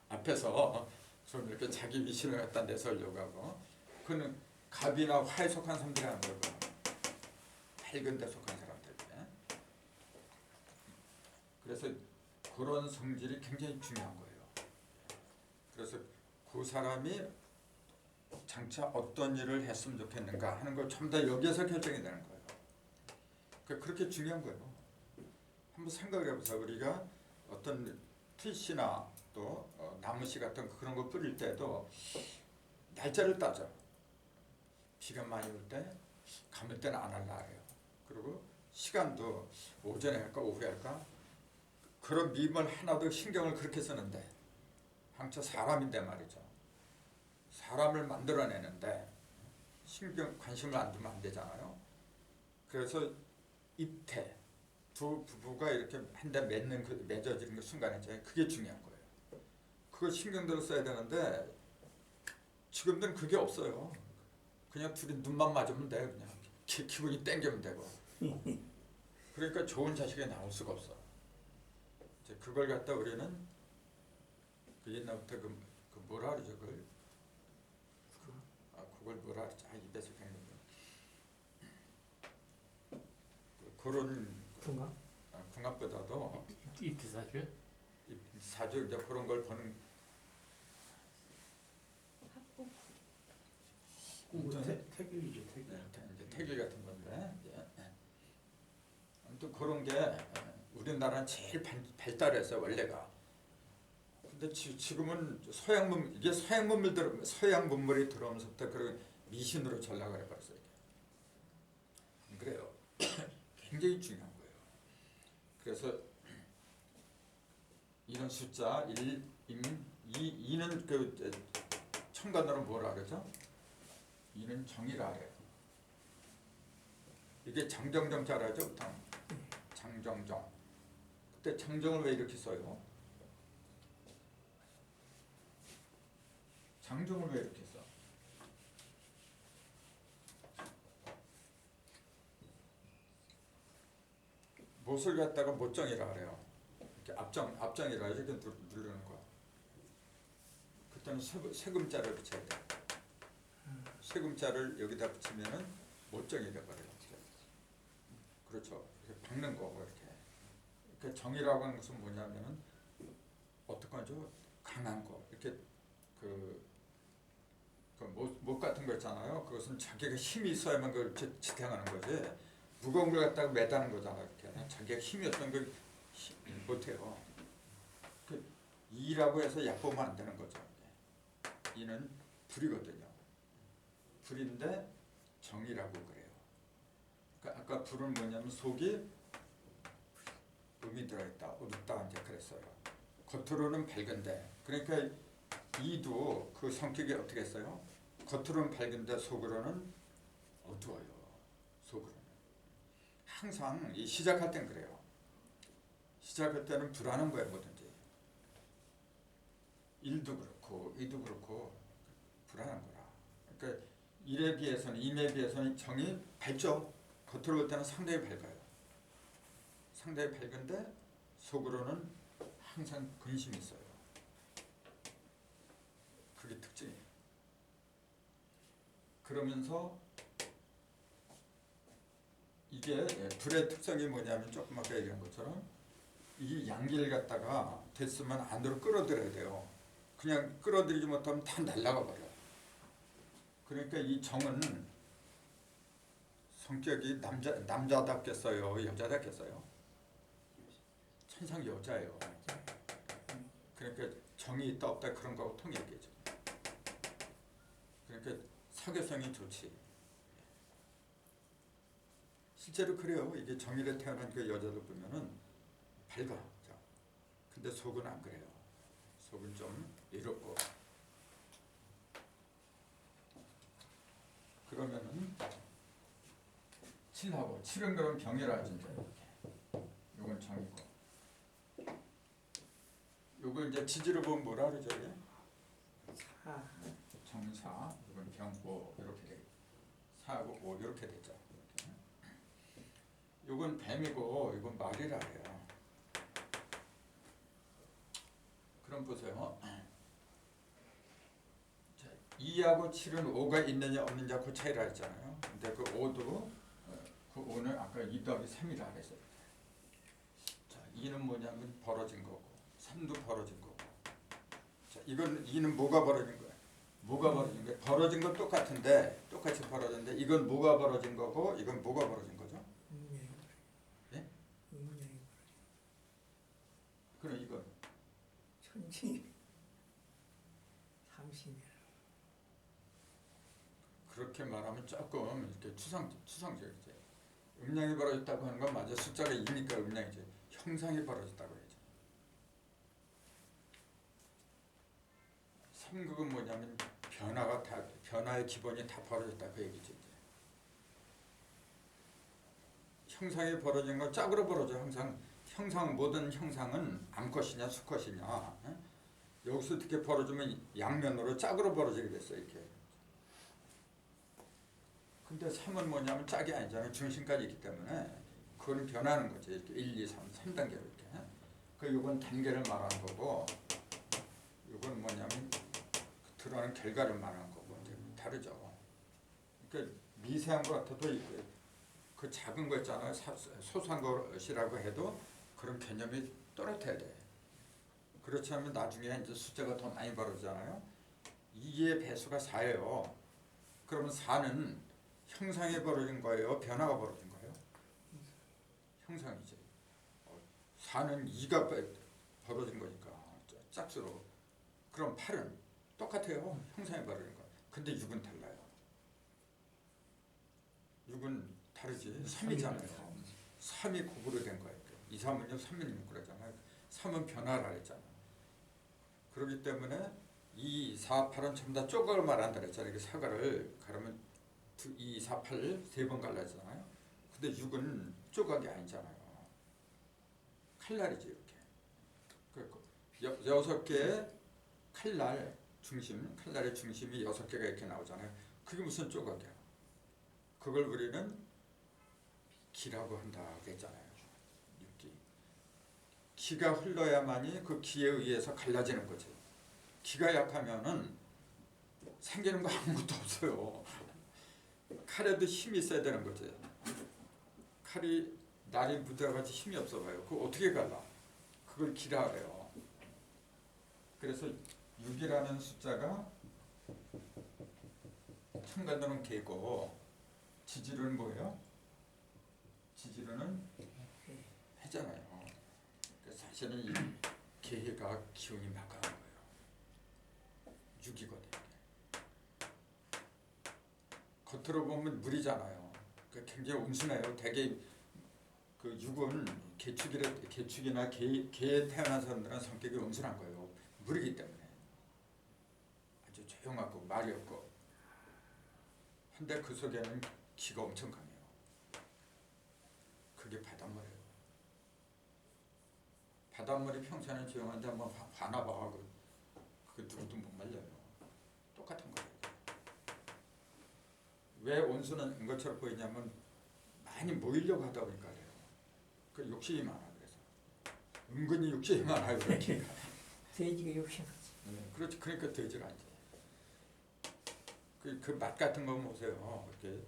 앞에서 좀 이렇게 자기 위신을 갖다 내세우려고 하고 그는 갑이나 화에 속한 사람들이 하는 거고 밝은 데 속한 사람들. 그래서 그런 성질이 굉장히 중요한 거예요. 그래서 그 사람이 장차 어떤 일을 했으면 좋겠는가 하는 걸 전부 다 여기에서 결정이 되는 거예요. 그렇게 중요한 거예요. 한번 생각을 해보세요. 우리가 어떤 틀씨나 또 나무씨 같은 그런 거 뿌릴 때도 날짜를 따져. 비가 많이 올 때, 감을 때는 안 할라 해요. 그리고 시간도 오전에 할까 오후에 할까 그런 밈을 하나도 신경을 그렇게 쓰는데 항상 사람인데 말이죠. 사람을 만들어내는데 관심을 안 두면 안 되잖아요. 그래서 이태 두 부부가 이렇게 한 대 맺어지는 그 순간에 그게 중요한 거예요. 그거 신경들을 써야 되는데 지금들은 그게 없어요. 그냥 둘이 눈만 맞으면 돼. 그냥 기분이 땡기면 되고. 그러니까 좋은 자식이 나올 수가 없어. 그걸 갖다 우리는 그 옛날부터 그 뭐라 그러죠 그걸 그걸 뭐라 그러죠 입에서 그냥 그런 궁합보다도 입사주 사주 이제 그런 걸 보는 태교이죠 태교. 이제 태길 같은 건데 아무튼 그런 게 우리나라는 제일 발달했어요 원래가. 근데 지금은 서양 문물이 들어오면서부터 그런 미신으로 전락을 해버렸어요. 그래요. 굉장히 중요한 거예요. 그래서 이런 숫자 1, 2는 그 첨가어로 뭐라 그러죠? 2는 정이라 그래요. 이게 장정정자라죠, 보통. 장정정. 그때 장정을 왜 이렇게 써요? 장정을 왜 이렇게 써? 못을 갖다가 못정이라 그래요. 이렇게 앞정이라 이렇게 누르는 거야. 그때는 세금자를 붙여야 돼. 세금자를 여기다 붙이면은 못정이 돼버려요. 그렇죠. 이렇게 박는 거고 이렇게. 그러니까 정이라고 하는 것은 뭐냐면은 어떻게 하죠? 강한 거. 이렇게 못 같은 거 있잖아요. 그것은 자기가 힘이 있어야만 그걸 지탱하는 거지. 무거운 걸 갖다가 매다는 거잖아요. 이렇게. 자기가 힘이 없으면 그걸 못해요. 이라고 해서 얕보면 안 되는 거죠. 이는 불이거든요. 불인데 정이라고 그래요. 그러니까 아까 불은 뭐냐면 속이 음이 들어있다, 어둡다 이제 그랬어요. 겉으로는 밝은데, 그러니까 이도 그 성격이 어떻게 했어요? 겉으로는 밝은데 속으로는 어두워요. 속으로는. 항상 이 시작할 땐 그래요. 시작할 때는 불안한 거예요, 뭐든지. 일도 그렇고 이도 그렇고 불안한 거라. 그러니까 일에 비해서는 임에 비해서는 정이 밝죠. 겉으로 볼 때는 상당히 밝아요. 상당히 밝은데 속으로는 항상 근심이 있어요. 그게 특징이에요. 그러면서 이게 불의 특성이 뭐냐면 조금 아까 얘기한 것처럼 이 양기를 갖다가 됐으면 안으로 끌어들여야 돼요. 그냥 끌어들이지 못하면 다 날아가 버려요. 그러니까 이 정은 성격이 남자답겠어요? 여자답겠어요? 천상 여자예요. 그러니까 정이 있다 없다 그런 거하고 통일이죠. 그러니까 사교성이 좋지. 실제로 그래요. 이게 정일에 태어난 그 여자들 보면은 밝아. 근데 속은 안 그래요. 속은 좀 이렇고. 그러면은 7하고 7은 그럼 병이라 하지 이제. 요건 정이고. 요거 이제 지지로 보면 뭐라 그러죠 이게? 정사. 이건 병고 이렇게 돼. 4하고 5 이렇게 되죠. 요건 뱀이고 이건 말이라 해요. 그럼 보세요. 2하고 7은 5가 있느냐 없느냐 그 차이라 했잖아요. 근데 그 5도 그 5는 아까 2 더하기 3이라 그랬어요. 자, 2는 뭐냐면 벌어진 거고 3도 벌어진 거고. 자, 이건 2는 뭐가 벌어진 거야? 뭐가 벌어진 거야? 벌어진 건 똑같은데 똑같이 벌어졌는데 이건 뭐가 벌어진 거고 이건 뭐가 벌어진 거죠? 예? 그럼 이건 천지 삼신이라. 그렇게 말하면 조금 이렇게 추상적이지. 음량이 벌어졌다고 하는 건 맞아. 숫자가 2니까 음량이지. 형상이 벌어졌다고 해야지. 삼극은 뭐냐면 변화의 기본이 다 벌어졌다 그 얘기지. 형상이 벌어진 건 짝으로 벌어져. 항상 모든 형상은 암컷이냐 수컷이냐. 여기서 이렇게 벌어지면 양면으로 짝으로 벌어지게 됐어 이렇게. 근데 3은 뭐냐면 짝이 아니잖아요. 중심까지 있기 때문에 그건 변하는 거지. 이렇게 1, 2, 3단계로 이렇게. 그 요건 단계를 말하는 거고 요건 뭐냐면 드러나는 결과를 말하는 거고 이제 다르죠. 그러니까 미세한 것 같아도 그 작은 거 있잖아요. 소소한 것이라고 해도 그런 개념이 또렷해야 돼. 그렇지 않으면 나중에 이제 숫자가 더 많이 벌어지잖아요. 2의 배수가 4예요. 그러면 4는 형상이 벌어진 거예요? 변화가 벌어진 거예요? 형상이지. 4는 2가 벌어진 거니까 짝수로. 그럼 8은 똑같아요. 형상이 벌어진 거. 근데 6은 달라요. 6은 다르지. 3이잖아요. 3이 곱으로 된 거예요. 2, 3은 6, 3은 6 그러잖아요. 3은 변화라 그랬잖아. 그렇기 때문에 2, 4, 8은 전부 다 쪼각을 말한다 그랬잖아요. 이렇게 사과를 가르면 2, 4, 8 세 번 갈라지잖아요. 근데 6은 쪼각이 아니잖아요. 칼날이지 이렇게. 그리고 6개의 칼날 중심, 칼날의 중심이 6개가 이렇게 나오잖아요. 그게 무슨 조각이야? 그걸 우리는 기라고 한다 그랬잖아요. 육기. 기가 흘러야만이 그 기에 의해서 갈라지는 거지. 기가 약하면은 생기는 거 아무것도 없어요. 칼에도 힘이 있어야 되는 거지. 칼이 날이 부대같이 힘이 없어 봐요. 그거 어떻게 갈라? 그걸 기라 그래요. 그래서 6이라는 숫자가 천간도는 개고 지지루는 뭐예요? 지지루는 해잖아요. 그러니까 사실은 이 개가 기운이 막강한 거예요. 6이거든요. 겉으로 보면 물이잖아요. 그러니까 굉장히 온순해요. 되게 그 6은 개축이나 개에 태어난 사람들은 성격이 온순한 거예요. 물이기 때문에 아주 조용하고 말이 없고. 근데 그 속에는 기가 엄청 강해요. 그게 바닷물이에요. 바닷물이 평소에는 조용한데 한번 화나봐. 그 누구도 못 말려요. 똑같은 거예요. 왜 온순한 것처럼 보이냐면 많이 모이려고 하다 보니까 그래요. 그 욕심이 많아. 그래서 은근히 욕심이 많아요. 이렇게. 돼지가 욕심하지. 그렇지. 그러니까 돼지가 아니지. 그 맛 같은 거 보세요. 이렇게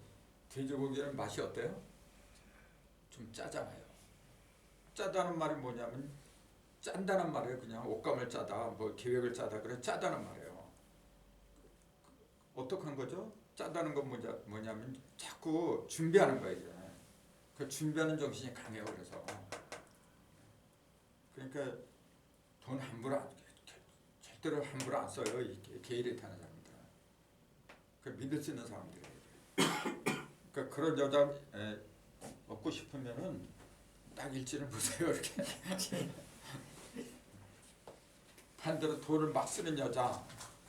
돼지고기는 맛이 어때요? 좀 짜잖아요. 짜다는 말이 뭐냐면 짠다는 말이에요. 그냥 옷감을 짜다, 뭐 계획을 짜다, 그래 짜다는 말이에요. 어떡한 거죠? 짜다는 건 뭐냐면 자꾸 준비하는 거예요. 이제. 그 준비하는 정신이 강해요. 그래서 그러니까 돈 함부로 절대로 함부로 안 써요. 이 게일에 타는 사람들. 그 믿을 수 있는 사람들이에요. 그러니까 그런 여자 얻고 싶으면은 딱 일지를 보세요. 이렇게 반대로 돈을 막 쓰는 여자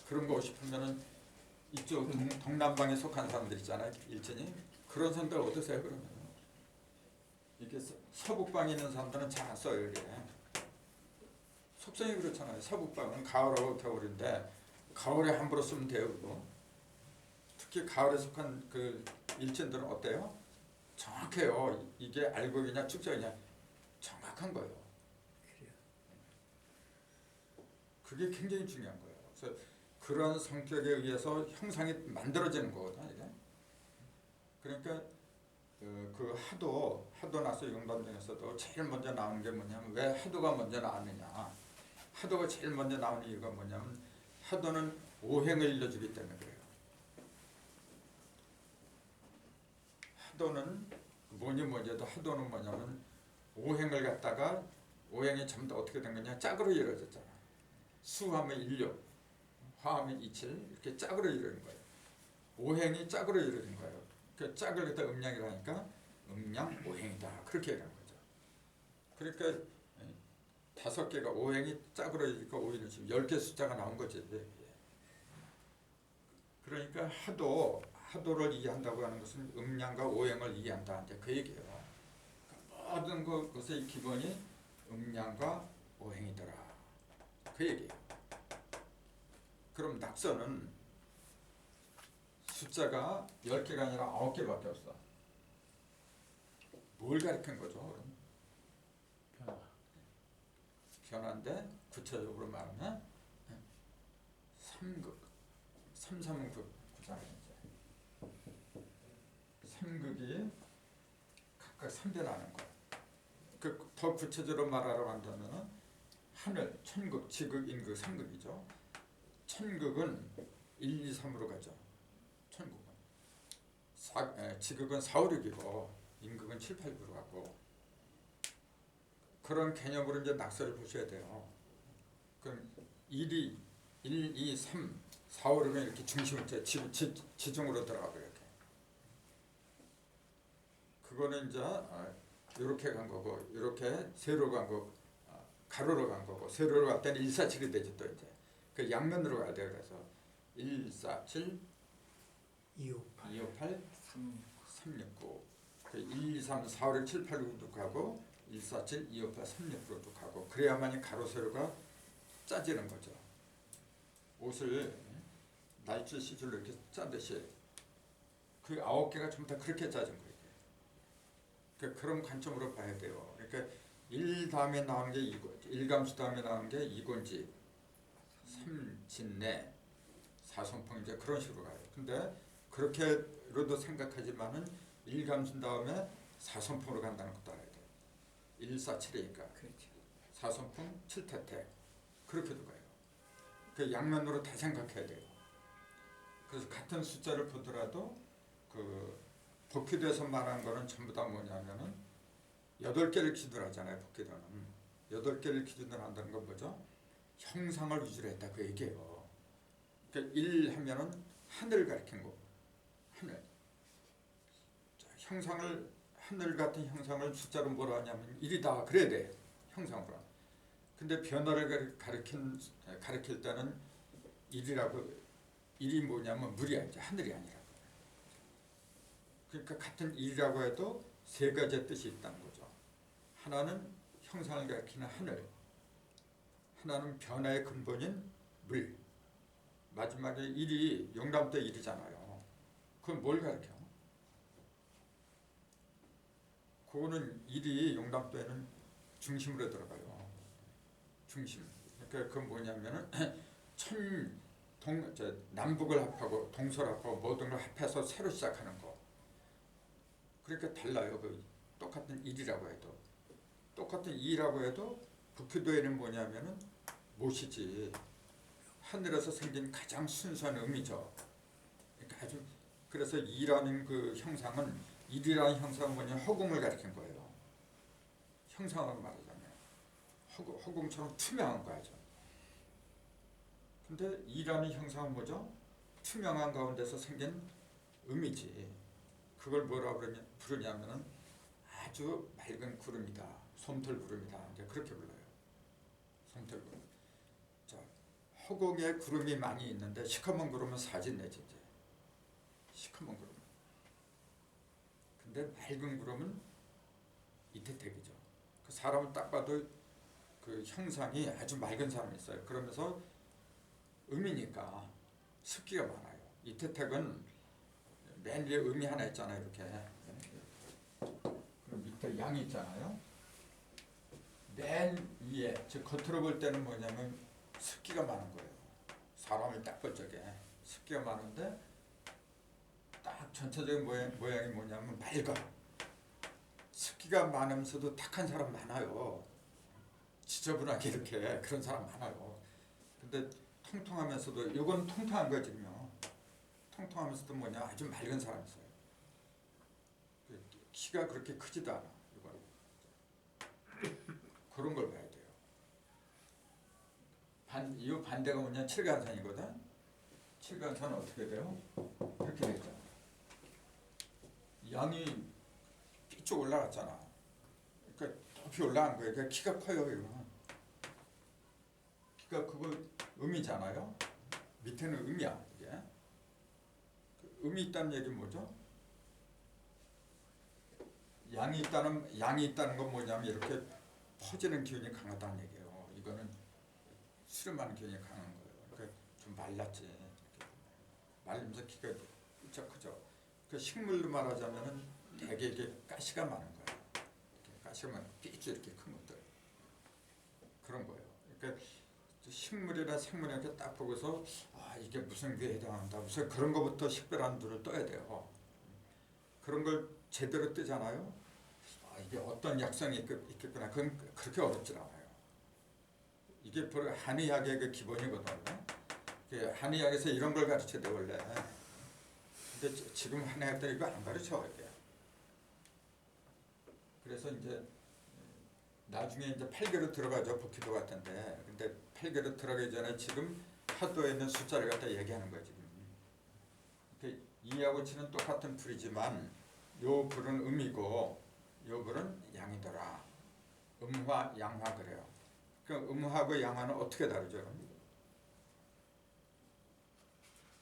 그런 거 싶으면은 이쪽 동남방에 속한 사람들 있잖아요. 일진이 그런 사람들 어떠세요? 그러면 이게 서북방에 있는 사람들은 잘 안 써요. 이게 속성이 그렇잖아요. 서북방은 가을하고 겨울인데 가을에 함부로 쓰면 돼요. 그거. 특히 가을에 속한 그 일진들은 어때요? 정확해요. 이게 알곡이냐 축적이냐 정확한 거예요. 그래요. 그게 굉장히 중요한 거예요. 그래서 그런 성격에 의해서 형상이 만들어지는 거거든요. 이게. 그러니까 그 하도 나서 용담 중에서도 제일 먼저 나오는 게 뭐냐면 왜 하도가 먼저 나왔느냐. 하도가 제일 먼저 나오는 이유가 뭐냐면 하도는 오행을 일러주기 때문에 그래요. 하도는 뭐니도 하도는 뭐냐면 오행을 갖다가 오행이 전부 다 어떻게 된 거냐 짝으로 이루어졌잖아. 수하면 16, 화하면 27 이렇게 짝으로 이루어진 거예요. 오행이 짝으로 이루어진 거예요. 그 짝을 갖다 음양이라니까 음양 오행이다 그렇게 얘기하는 거죠. 그러니까 5개가 오행이 짝으로 이루니까 오히려 지금 10개 숫자가 나온 거지. 그러니까 하도를 이해한다고 하는 것은 음양과 오행을 이해한다. 이제 그 얘기예요. 모든 것의 기본이 음양과 오행이더라. 그 얘기예요. 그럼 낙서는 숫자가 10개가 아니라 9개밖에 없어. 뭘 가리킨 거죠? 그럼? 변화. 변화인데 구체적으로 말하면 3극, 3, 3은 구잖아요. 3극이 각각 3배 나는 거예요. 더 구체적으로 말하라고 한다면 하늘, 천극, 지극, 인극, 3극이죠. 천극은 1, 2, 3으로 가죠. 천국은. 지극은 4, 5, 6이고 인극은 7, 8, 9로 가고 그런 개념으로 이제 낙서를 보셔야 돼요. 그럼 1, 2, 3, 4, 5, 6은 이렇게 중심을 지중으로 들어가고 이렇게. 그거는 이제 이렇게 간 거고 이렇게 세로로 간 거, 가로로 간 거고 세로로 갔더니 147이 되지 또 이제 그 양면으로 가야 돼. 그래서 147 258 258 369 그 1, 2, 3, 4, 5, 6, 7, 8, 9도 가고 147, 258, 369도 가고 그래야만이 가로 세로가 짜지는 거죠. 옷을 날줄 시줄로 이렇게 짜듯이 그 9개가 전부 다 그렇게 짜진 거예요. 그러니까 그런 관점으로 봐야 돼요. 그러니까 1 다음에 나오는 게 1감수 다음에 나오는 게 2곤지 3진내 4선풍 이제 그런 식으로 가요. 근데 그렇게로도 생각하지만은 1감수 다음에 4선풍으로 간다는 것도 알아야 돼요. 147이니까 그렇죠. 4선풍 7태택 그렇게도 가요. 그 양면으로 다 생각해야 돼요. 그래서 같은 숫자를 보더라도 그 복귀돼서 말하는 거는 전부 다 뭐냐면은 8개를 기준으로 하잖아요. 복귀도는 8개를 기준으로 한다는 건 뭐죠? 형상을 위주로 했다 그 얘기예요. 그러니까 1 하면은 하늘을 가리킨 거. 하늘. 형상을 하늘 같은 형상을 숫자로 뭐라 하냐면 1이다 그래야 돼. 형상으로. 근데 변화를 가리킬 때는 1이 뭐냐면 물이야. 이제 하늘이 아니라. 그러니까 같은 1이라고 해도 세 가지의 뜻이 있다는 거죠. 하나는 형상을 가리키는 하늘, 하나는 변화의 근본인 물, 마지막에 1이 용담 때 1이잖아요. 그건 뭘 가리켜? 그거는 1이 용담 때는 중심으로 들어가요. 중심. 그러니까 그건 뭐냐면은 남북을 합하고 동서를 합하고 모든 걸 합해서 새로 시작하는 거. 그러니까 달라요. 그 똑같은 1이라고 해도 똑같은 2라고 해도 북교도에는 뭐냐면은 못이지 하늘에서 생긴 가장 순수한 의미죠. 그러니까 아주 그래서 2라는 그 형상은 1이라는 형상은 뭐냐 허공을 가리킨 거예요. 형상으로 말하자면 허공처럼 투명한 거죠. 근데 2라는 형상은 뭐죠? 투명한 가운데서 생긴 의미지. 그걸 뭐라 부르냐면은 아주 맑은 구름이다. 솜털 구름이다. 이제 그렇게 불러요. 솜털 구름. 자, 허공에 구름이 많이 있는데 시커먼 구름은 사진 내지 이제. 시커먼 구름. 근데 맑은 구름은 이태택이죠. 그 사람을 딱 봐도 그 형상이 아주 맑은 사람이 있어요. 그러면서 음이니까 습기가 많아요. 이태택은 맨 위에 음이 하나 있잖아요. 이렇게. 그럼 밑에 양이 있잖아요. 맨 위에 즉 겉으로 볼 때는 뭐냐면 습기가 많은 거예요. 사람을 딱 볼 적에 습기가 많은데 딱 전체적인 모양이 뭐냐면 맑아. 습기가 많으면서도 탁한 사람 많아요. 지저분하게 이렇게 그런 사람 많아요. 근데 통통하면서도 이건 통통한 거거든요. 통통하면서도 뭐냐 아주 맑은 사람이 있어요. 키가 그렇게 크지도 않아. 그런 걸 봐야 돼요. 이 반대가 뭐냐 칠간선이거든. 칠간선은 어떻게 돼요? 이렇게 돼 있잖아. 양이 삐쭉 올라갔잖아. 그러니까 높이 올라간 거예요. 그러니까 키가 커요. 이거는. 키가 그거 음이잖아요. 밑에는 음이야. 이게. 음이 있다는 얘기는 뭐죠? 양이 있다는 건 뭐냐면 이렇게 퍼지는 기운이 강하다는 얘기예요. 이거는 수렴하는 기운이 강한 거예요. 그러니까 좀 말랐지. 이렇게 말리면서 키가 진짜 크죠. 그 식물로 말하자면은 되게 이게 가시가 많은 거예요. 이렇게 가시가 많은 삐쭉 이렇게 큰 것들 그런 거예요. 그러니까 식물이나 생물에 이렇게 딱 보고서 아 이게 무슨 괴에 해당한다. 무슨 그런 거부터 식별하는 눈을 떠야 돼요. 그런 걸 제대로 뜨잖아요. 아, 이게 어떤 약성이 있겠구나. 그건 그렇게 어렵지 않아요. 이게 한의학의 그 기본이거든요. 한의학에서 이런 걸 가르쳐야 돼 원래. 근데 지금 한의학들이 이거 안 가르쳐 이게. 그래서 이제 나중에 이제 8개로 들어가죠. 복귀도 같은데. 근데 8개로 들어가기 전에 지금 화도에 있는 숫자를 갖다 얘기하는 거야 지금. 2하고 7은 똑같은 불이지만 요 불은 음이고 요불은 양이더라. 음화, 양화 그래요. 그럼 음화하고 양화는 어떻게 다르죠?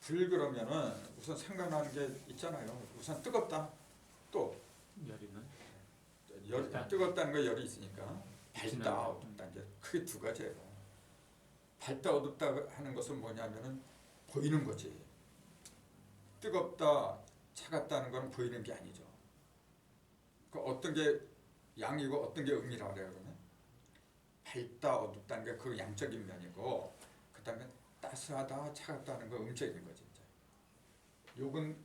불 그러면은 우선 생각나는 게 있잖아요. 우선 뜨겁다. 또 열이는 뜨겁다는 거 열이 있으니까 밝다, 빛나는 어둡다. 이제 크게 두 가지예요. 밝다, 어둡다 하는 것은 뭐냐면은 보이는 거지. 뜨겁다, 차갑다는 건 보이는 게 아니죠. 그 어떤 게 양이고 어떤 게 음이라 그래요. 그러면 밝다, 어둡다는 게 그 양적인 면이고, 그 다음에 따스하다, 차갑다는 거 음적인 거지. 이제. 요건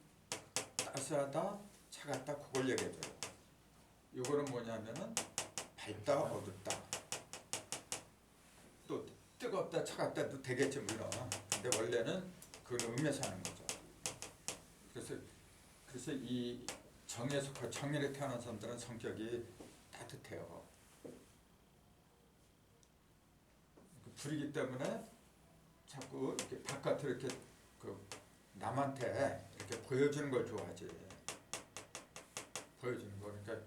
따스하다, 차갑다 그걸 얘기해줘요. 요거는 뭐냐면은 밝다, 어둡다. 또 뜨겁다, 차갑다도 되겠지 물론. 근데 원래는 그건 음에서 하는 거죠. 그래서 이 정에 속한 정일에 태어난 사람들은 성격이 따뜻해요. 불이기 때문에 자꾸 이렇게 바깥으로 이렇게 그 남한테 이렇게 보여주는 걸 좋아하지. 보여주는 거. 그러니까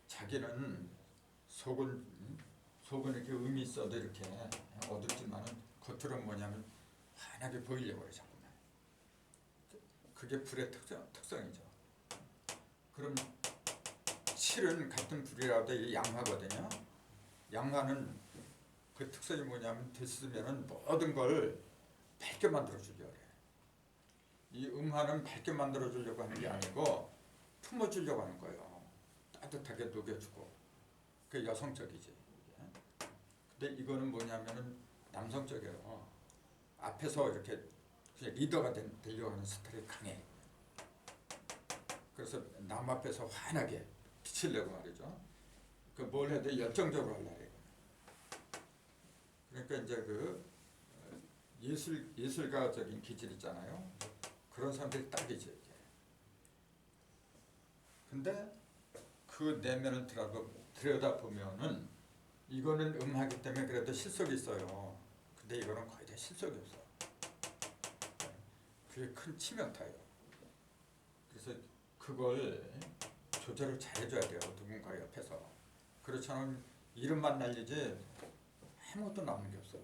자기는 속은 이렇게 음이 있어도 이렇게 어둡지만은 겉으로는 뭐냐면 환하게 보이려고 그래 자꾸만. 그게 불의 특성이죠. 그럼 실은 같은 불이라도 이게 양화거든요. 양화는 그 특성이 뭐냐면 됐으면은 모든 걸 밝게 만들어 주려고 그래. 이 음화는 밝게 만들어 주려고 하는 게 아니고 품어 주려고 하는 거예요. 따뜻하게 녹여주고. 그게 여성적이지. 근데 이거는 뭐냐면은 남성적이에요. 앞에서 이렇게 그냥 리더가 되려고 하는 스타일이 강해. 그래서 남 앞에서 환하게 비치려고 말이죠. 그 뭘 해도 열정적으로 하려고 해요. 그러니까 이제 그 예술가적인 기질 있잖아요. 그런 사람들이 딱이죠 이게. 근데 그 내면을 들여다 보면은 이거는 음하기 때문에 그래도 실속이 있어요. 근데 이거는 거의 다 실속이 없어. 그게 큰 치명타예요. 그래서 그걸 조절을 잘 해줘야 돼요. 누군가 옆에서. 그렇지 않으면 이름만 날리지 아무것도 남는 게 없어.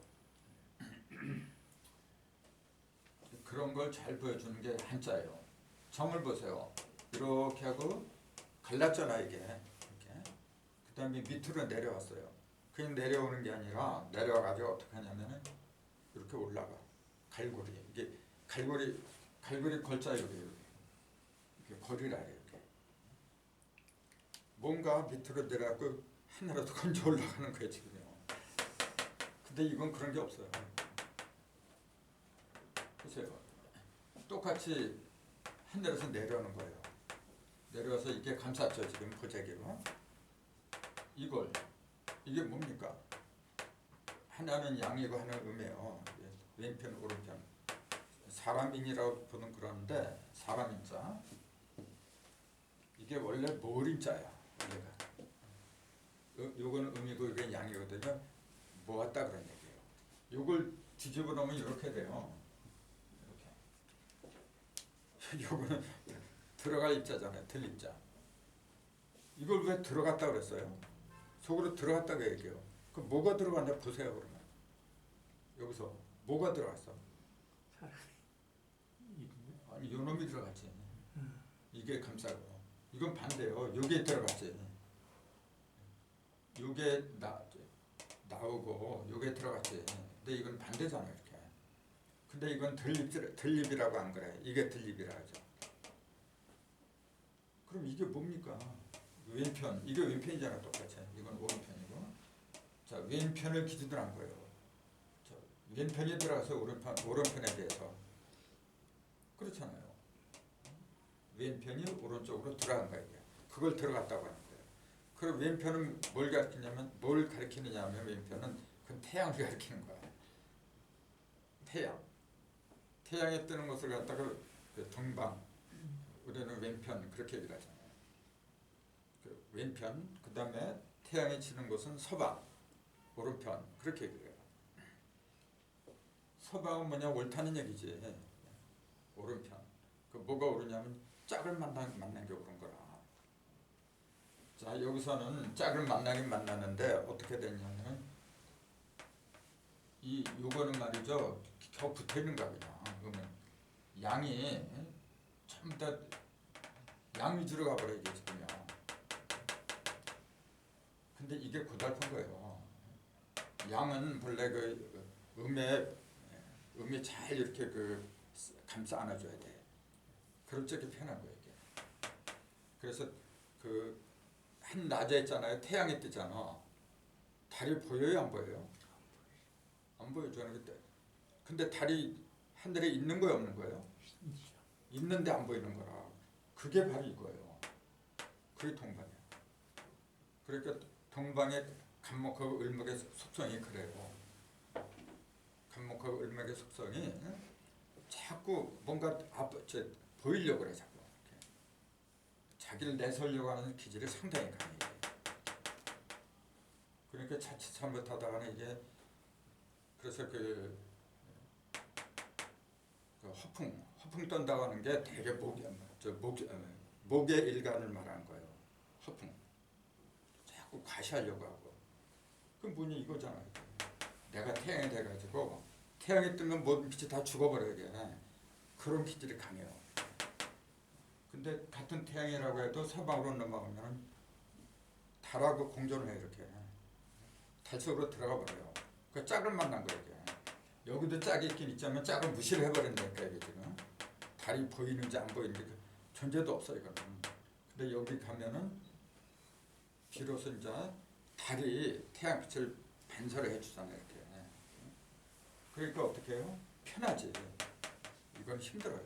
그런 걸 잘 보여주는 게 한자예요. 정을 보세요. 이렇게 하고 갈랐잖아 이게. 이렇게. 그 다음에 밑으로 내려왔어요. 그냥 내려오는 게 아니라 내려와가지고 어떻게 하냐면은 이렇게 올라가. 갈고리. 이게 갈고리 걸자 이렇게 거리라 이렇게. 뭔가 밑으로 내려가고 하늘에도 건져 올라가는 거예요 지금요. 근데 이건 그런 게 없어요. 보세요. 똑같이 하늘에서 내려오는 거예요. 내려와서 이게 감쌌죠 지금 보자기로. 이게 뭡니까? 하나는 양이고 하나는 음이에요. 왼편 오른편. 사람인이라고 보는 그런데 사람인자. 이게 원래 모림자야. 원래가. 요거는 음이고 이게 양이거든요. 모았다 그런 얘기예요. 요걸 뒤집어 놓으면 이렇게 돼요. 이렇게. 요거는 들어갈 입자잖아요. 들입자. 이걸 왜 들어갔다 그랬어요? 속으로 들어갔다고 얘기해요. 그럼 뭐가 들어갔냐 보세요 그러면. 여기서 뭐가 들어갔어? 아니 요놈이 들어갔지. 이게 감싸고. 이건 반대요. 요게 들어갔지. 요게 나오고 요게 들어갔지. 근데 이건 반대잖아 이렇게. 근데 이건 들립이라고 안 그래. 이게 들립이라 하죠. 그럼 이게 뭡니까? 왼편. 이게 왼편이잖아 똑같이. 이건 오른편이고. 자 왼편을 기준으로 한 거예요. 자, 왼편이 들어가서 오른편에 대해서. 그렇잖아요. 왼편이 오른쪽으로 들어간 거예요. 그걸 들어갔다고 하는 거예요. 그럼 왼편은 뭘 가리키느냐면 왼편은 그 태양을 가리키는 거야. 태양이 뜨는 것을 갖다가 그 동방, 우리는 왼편 그렇게 얘기를 하잖아요. 그 왼편, 그 다음에 태양이 지는 곳은 서방, 오른편 그렇게 얘기를 해요. 서방은 뭐냐 옳다는 얘기지. 오른편. 그 뭐가 옳으냐면 짝을 만난 게 옳은 거라. 자, 여기서는 짝을 만나긴 만났는데 어떻게 됐냐면 요거는 말이죠. 겨 붙어 있는가 그냥. 그러면 양이 전부 다 양 위주로 가버리겠군요. 근데 이게 고달픈 거예요. 양은 본래 그 음에 잘 이렇게 그 감싸 안아줘야 돼. 그럴 적이 편한 거예요 이게. 그래서 그 한낮에 있잖아요. 태양이 뜨잖아. 달이 보여요 안 보여요? 안 보여줘. 근데 달이 하늘에 있는 거예요 없는 거예요? 있는데 안 보이는 거라. 그게 바로 이거예요. 그게 동방이에요. 그러니까 동방의 간목하고 을목의 속성이 그래요. 간목하고 을목의 속성이 자꾸 뭔가 보이려고 그래 자꾸. 이렇게. 자기를 내세우려고 하는 기질이 상당히 강해요. 그러니까 자칫 잘못하다가는 이게 그래서 그 허풍 떤다고 하는 게 되게 목의 일간을 말하는 거예요. 허풍. 자꾸 과시하려고 하고. 그럼 뭐니 이거잖아요. 내가 태양이 돼가지고 태양이 뜨면 모든 빛이 다 죽어버려야 돼. 그런 기질이 강해요. 근데 같은 태양이라고 해도 서방으로 넘어가면 달하고 공존을 해 이렇게. 달 속으로 들어가 버려요. 그 짝을 만난 거예요. 이게. 여기도 짝이 있긴 있지만 짝을 무시를 해버린다니까 이게 지금. 달이 보이는지 안 보이는지 그 존재도 없어 이거는. 근데 여기 가면은 비로소 이제 달이 태양빛을 반사를 해주잖아요 이렇게. 그러니까 어떻게 해요? 편하지. 이건 힘들어요.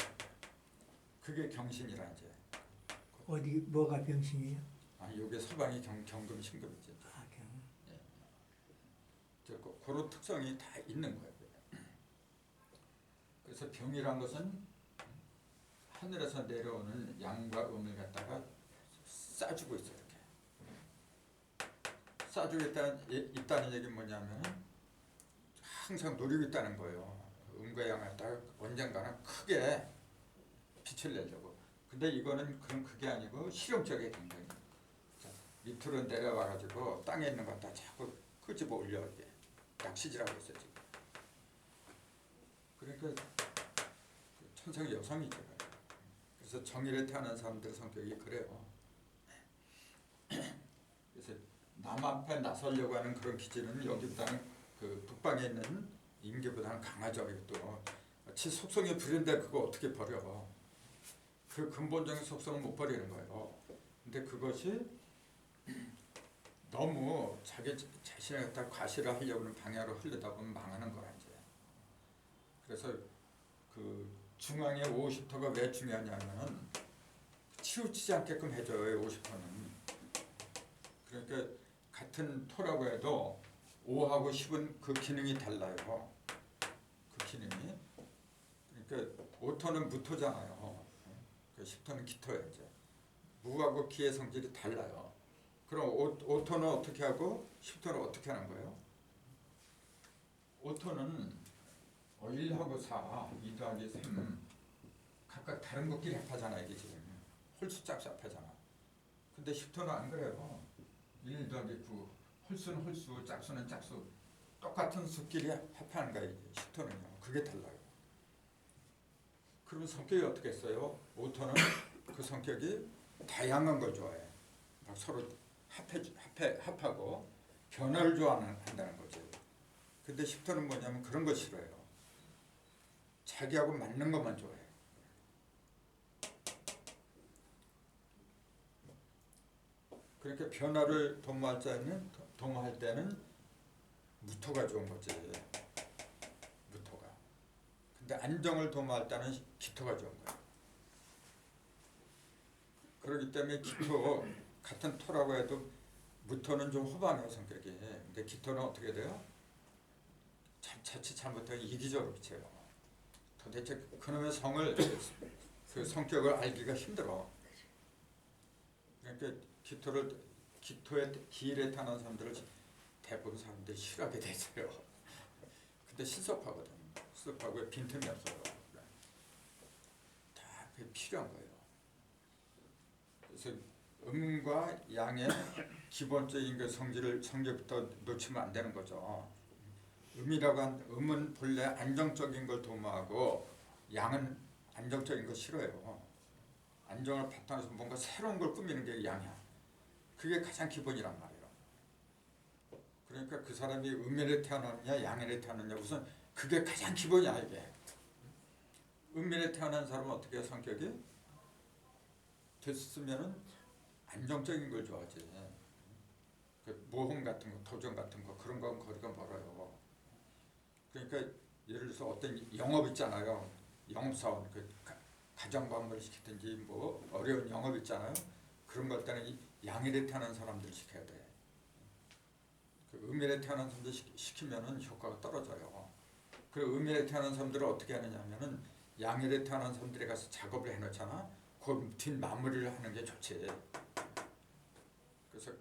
그게 경신이라 이제. 어디 뭐가 병신이에요? 아니 요게 서방이 경금 신금이지. 아, 경. 그런 특성이 다 있는 거예요. 그래서 병이란 것은 하늘에서 내려오는 양과 음을 갖다가 싸주고 있어요. 이렇게 싸주고 있다는 얘기는 뭐냐면 항상 노리고 있다는 거예요. 음과 양을 갖다가 언젠가는 크게 빛을 내려고. 근데 이거는 그게 아니고 실용적인 굉장히 밑으로 내려와 가지고 땅에 있는 것 갖다 자꾸 끄집어 올려 이게 낚시질하고 있어요 지금. 그러니까 천성이 여성이죠. 그래서 정일에 태어난 사람들의 성격이 그래요. 그래서 남 앞에 나서려고 하는 그런 기질은 여기보다는 그 북방에 있는 임계보다는 강하죠. 또 지 속성이 불인데 그거 어떻게 버려? 그 근본적인 속성은 못 버리는 거예요. 근데 그것이 너무 자기 자신을 갖다 과시를 하려고 하는 방향으로 흘러다 보면 망하는 거야 이제. 그래서 그 중앙의 50토가 왜 중요하냐면은 치우치지 않게끔 해줘요 50토는. 그러니까 같은 토라고 해도 5하고 10은 그 기능이 달라요. 그 기능이. 그러니까 5토는 무토잖아요. 그 10토는 기토예요 이제. 무하고 기의 성질이 달라요. 그럼 5토는 어떻게 하고 10토는 어떻게 하는 거예요? 5토는 1하고 4, 2 더하기 3 각각 다른 것끼리 합하잖아 이게 지금. 홀수 짝수 합하잖아. 근데 10토는 안 그래요. 1 더하기 9 홀수는 홀수, 짝수는 짝수 똑같은 수끼리 합하는 거야 이게 10토는요. 그게 달라요. 그러면 성격이 어떻게 했어요? 5토는 그 성격이 다양한 걸 좋아해. 막 서로 합하고 변화를 좋아한다는 거지. 근데 10토는 뭐냐면 그런 거 싫어해요. 자기하고 맞는 것만 좋아해. 그러니까 변화를 도모할 때는 무토가 좋은 거지. 무토가. 근데 안정을 도모할 때는 기토가 좋은 거야. 그렇기 때문에 기토 같은 토라고 해도 무토는 좀 호방해요 성격이. 근데 기토는 어떻게 돼요? 자칫 잘못하면 이기적으로 비쳐요. 도대체 그놈의 그 성격을 알기가 힘들어. 그러니까 기토의 기일에 타는 사람들을 대부분 사람들이 싫어하게 되죠. 근데 실속하거든. 실속하고 빈틈이 없어요. 다 그게 필요한 거예요. 그래서 음과 양의 기본적인 그 성질부터 놓치면 안 되는 거죠. 음은 본래 안정적인 걸 도모하고 양은 안정적인 거 싫어요. 안정을 바탕으로 뭔가 새로운 걸 꾸미는 게 양이야. 그게 가장 기본이란 말이에요. 그러니까 그 사람이 음면에 태어났냐 양면에 태어났냐 우선 그게 가장 기본이야 이게. 음면에 태어난 사람은 어떻게 성격이 됐으면은 안정적인 걸 좋아하지. 그 모험 같은 거, 도전 같은 거 그런 건 거리가 멀어요. 그러니까 예를 들어서 어떤 영업 있잖아요. 영업사원 그 가정방문을 시키든지 뭐 어려운 영업 있잖아요. 그런 것 때는 이 양일에 태어난 사람들 시켜야 돼. 그 음일에 태어난 사람들 시키면은 효과가 떨어져요. 그 음일에 태어난 사람들을 어떻게 하느냐면은 양일에 태어난 사람들이 가서 작업을 해놓잖아. 그 뒷 마무리를 하는 게 좋지. 그래서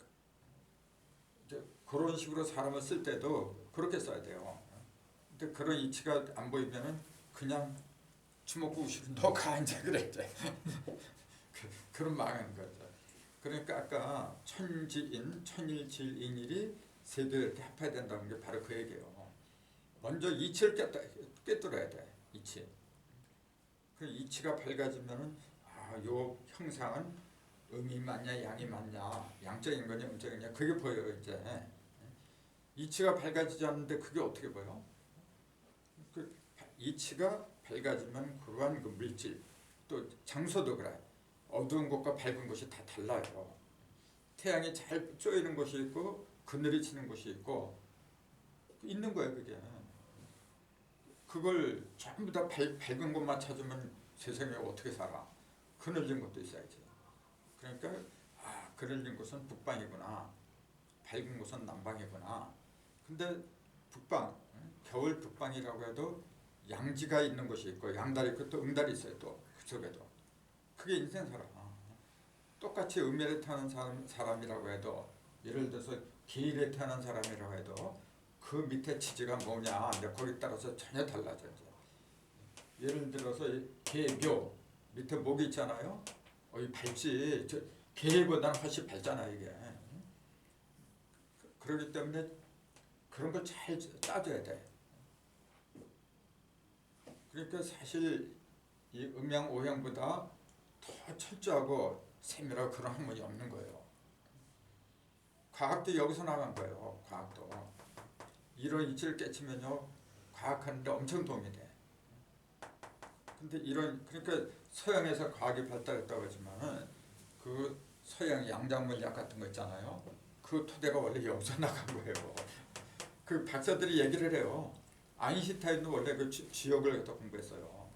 이제 그런 식으로 사람을 쓸 때도 그렇게 써야 돼요. 근데 그런 이치가 안 보이면은 그냥 주먹구시로 너가 이제 그래 이제 그런 망하는 거죠. 그러니까 아까 천지인, 천일지일인일이 세 개 이렇게 합해야 된다는 게 바로 그 얘기예요. 먼저 이치를 꿰뚫어야 돼. 이치. 그 이치가 밝아지면은 요 형상은 음이 맞냐 양이 맞냐 양적인 거냐 음적이냐 그게 보여요 이제. 이치가 밝아지지 않는데 그게 어떻게 보여? 그 이치가 밝아지면 그러한 그 물질 또 장소도 그래. 어두운 곳과 밝은 곳이 다 달라요. 태양이 잘 쪼이는 곳이 있고 그늘이 치는 곳이 있고 있는 거예요 그게. 그걸 전부 다 밝은 곳만 찾으면 세상에 어떻게 살아? 그늘진 곳도 있어야지. 그러니까 그늘진 곳은 북방이구나. 밝은 곳은 남방이구나. 근데 북방, 겨울 북방이라고 해도 양지가 있는 곳이 있고 양달이 있고 또 음달이 있어요. 또 그쪽에도. 그게 인생살아. 똑같이 음열에 태어난 사람이라고 해도 예를 들어서 계일에 태어난 사람이라고 해도 그 밑에 지지가 뭐냐 이제 거기에 따라서 전혀 달라져. 예를 들어서 계묘 밑에 목이 있잖아요. 이 밝지. 계보다는 훨씬 밝잖아 이게. 그렇기 때문에 그런 걸 잘 따져야 돼. 그러니까 사실 이 음양 오양보다 더 철저하고 세밀하고 그런 학문이 없는 거예요. 과학도 여기서 나간 거예요. 과학도. 이런 이치를 깨치면요. 과학하는데 엄청 도움이 돼. 근데 그러니까 서양에서 과학이 발달했다고 하지만은 그 서양 양자물리학 같은 거 있잖아요. 그 토대가 원래 여기서 나간 거예요. 그 박사들이 얘기를 해요. 아인슈타인도 원래 그 지역을 갖다 공부했어요.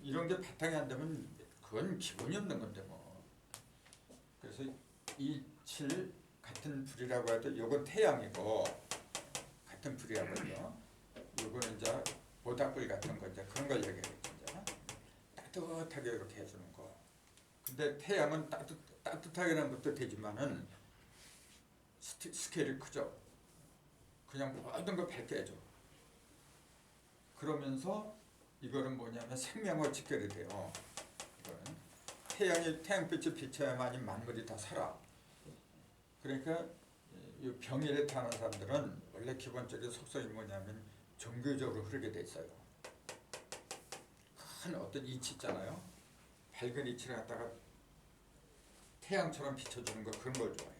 이런 게 바탕이 안 되면 그건 기본이 없는 건데 뭐. 그래서 이칠 같은 불이라고 해도 요건 태양이고 같은 불이라고 해요. 요거는 이제 모닥불 같은 거 이제 그런 걸 얘기하겠죠. 따뜻하게 이렇게 해주는 거. 근데 태양은 따뜻하게 하는 것도 되지만은 스케일이 크죠. 그냥 모든 걸 밝게 해줘. 그러면서 이거는 뭐냐면 생명과 직결이 돼요. 이거는 태양빛이 비춰야만이 만물이 다 살아. 그러니까 이 병일에 태어난 사람들은 원래 기본적인 속성이 뭐냐면 종교적으로 흐르게 돼 있어요. 큰 어떤 이치 있잖아요. 밝은 이치를 갖다가 태양처럼 비춰주는 거 그런 걸 좋아해.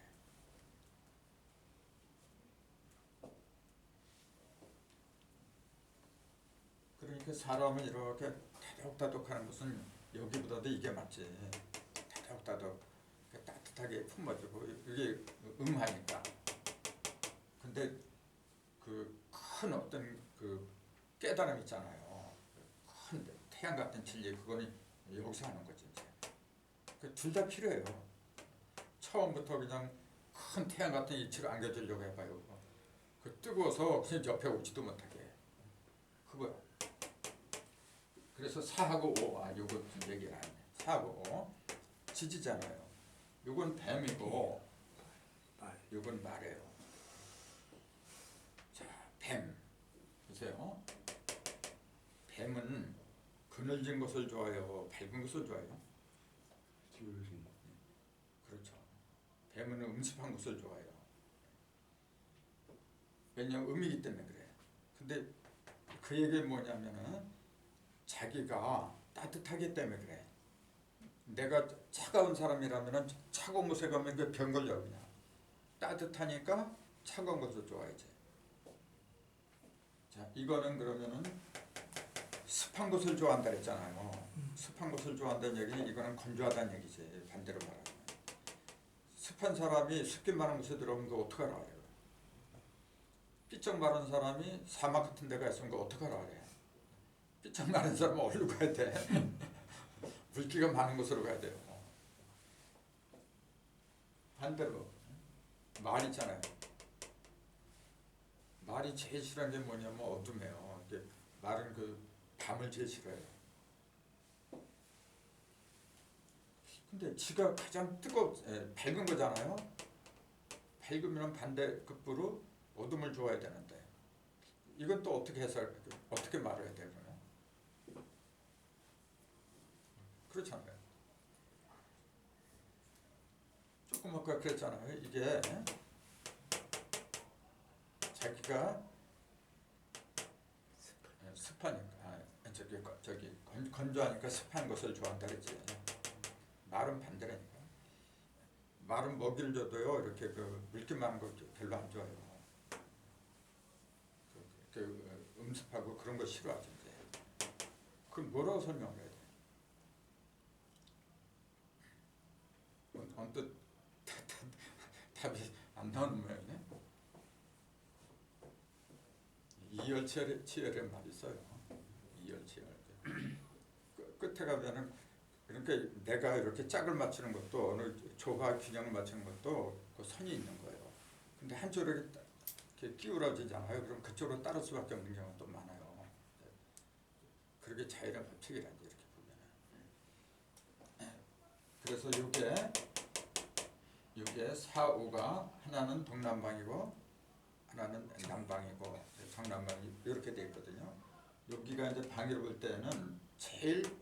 그러니까 사람은 이렇게 다독다독하는 것은 여기보다도 이게 맞지. 다독다독 따뜻하게 품어주고 이게 음하니까. 근데 그 큰 어떤 그 깨달음 있잖아요. 큰 태양 같은 진리 그거는 여기서 하는 거지 이제. 그 둘 다 필요해요. 처음부터 그냥 큰 태양 같은 이치를 안겨주려고 해봐요. 그 뜨거워서 그냥 옆에 오지도 못하게. 그거야. 그래서 4하고 5, 요거 좀 얘기를 하네. 4하고 5, 지지잖아요. 요건 뱀이고, 요건 말이에요. 자, 뱀. 보세요. 뱀은 그늘진 것을 좋아해요? 밝은 것을 좋아해요? M은 음습한 것을 좋아해요. 왜냐면 음이기 때문에 그래. 근데 그 얘기는 뭐냐면은 자기가 따뜻하기 때문에 그래. 내가 차가운 사람이라면은 차가운 곳에 가면 그 병 걸려 그냥. 따뜻하니까 차가운 것을 좋아하지. 자, 이거는 그러면은 습한 곳을 좋아한다 그랬잖아요. 습한 곳을 좋아한다는 얘기는 이거는 건조하다는 얘기지. 반대로 말하면. 습한 사람이 습기 많은 곳에 들어오면 그 어떡하라 그래요. 삐쩍 마른 사람이 사막 같은 데 가 있으면 그 어떡하라 그래. 삐쩍 마른 사람은 어디로 가야 돼? 물기가 많은 곳으로 가야 돼요. 반대로 말 있잖아요. 말이 제일 싫어하는 게 뭐냐면 어둠이에요. 말은 그 밤을 제일 싫어해요. 근데 지가 가장 밝은 거잖아요. 밝으면 반대급부로 어둠을 좋아해야 되는데 이건 또 어떻게 말해야 돼요? 그렇잖아요. 조금 아까 그랬잖아요. 이게 자기가 습하니까 저기 건조하니까 습한 것을 좋아한다 그랬지. 말은 반대라니까. 말은 먹이를 줘도요 이렇게 그 물기 많은 거 별로 안 좋아해요. 음습하고 그런 거 싫어하지 이제. 그럼 뭐라고 설명해야 돼? 언뜻 답이 안 나오는 모양이네. 이열치열의 말이 있어요. 이열치열. 끝에 가면은 그러니까 내가 이렇게 짝을 맞추는 것도 어느 조화 균형을 맞추는 것도 그 선이 있는 거예요. 근데 한쪽으로 이렇게 기울어지잖아요. 그럼 그쪽으로 따를 수밖에 없는 경우가 또 많아요. 그렇게 자연의 법칙이라지 이렇게 보면은. 그래서 이게 4, 5가 하나는 동남방이고 하나는 남방이고 정남방이 이렇게 돼 있거든요. 여기가 이제 방위로 볼 때는 제일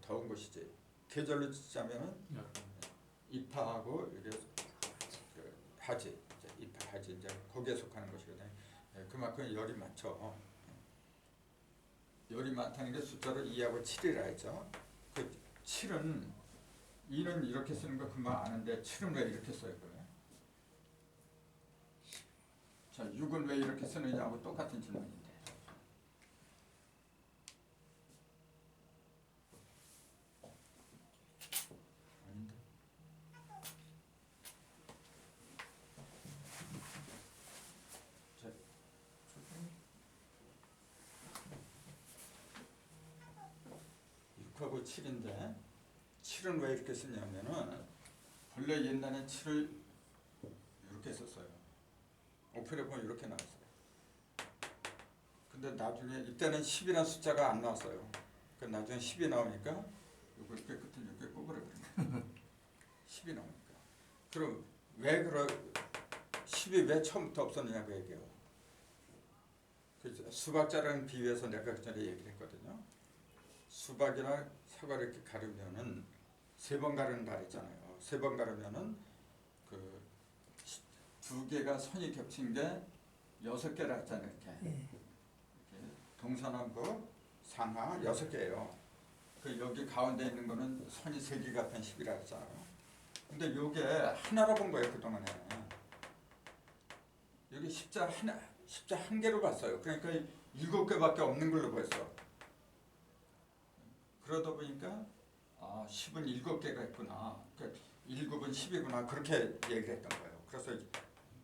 더운 곳이지. 계절로 치자면은 입하하고 이게 하지, 입하 하지 이제 거기에 속하는 것이거든요. 그만큼 열이 많죠. 열이 많다는 게 숫자로 2하고 7이라 했죠. 그 7은 2는 이렇게 쓰는 거 금방 아는데 7은 왜 이렇게 써요? 그러면? 자, 6은 왜 이렇게 쓰느냐고 똑같은 질문인데. 아닌데. 자, 6하고 7인데 7은 왜 이렇게 쓰냐면은 본래 옛날에 7을 이렇게 썼어요. 오페라 보면 이렇게 나왔어요. 근데 나중에 이때는 10이라는 숫자가 안 나왔어요. 그 나중에 10이 나오니까 이걸 이렇게 끝을 이렇게 꼬부려버려요. 10이 나오니까. 그럼 왜 10이 왜 처음부터 없었느냐고 얘기해요. 그래서 수박자라는 비유에서 내가 그 전에 얘기를 했거든요. 수박이나 사과를 이렇게 가르면은 3번 가른다 했잖아요. 3번 가르면은 그 2개가 선이 겹친 게 6개라 했잖아요. 이렇게. 동서남북 상하 6개예요. 그 여기 가운데 있는 거는 선이 3개가 합한 10이라 했잖아요. 근데 요게 하나로 본 거예요, 그동안에. 여기 십자 한 개로 봤어요. 그러니까 7개밖에 없는 걸로 보였어. 그러다 보니까 10은 7개가 있구나. 그러니까 7은 10이구나. 그렇게 얘기를 했던 거예요. 그래서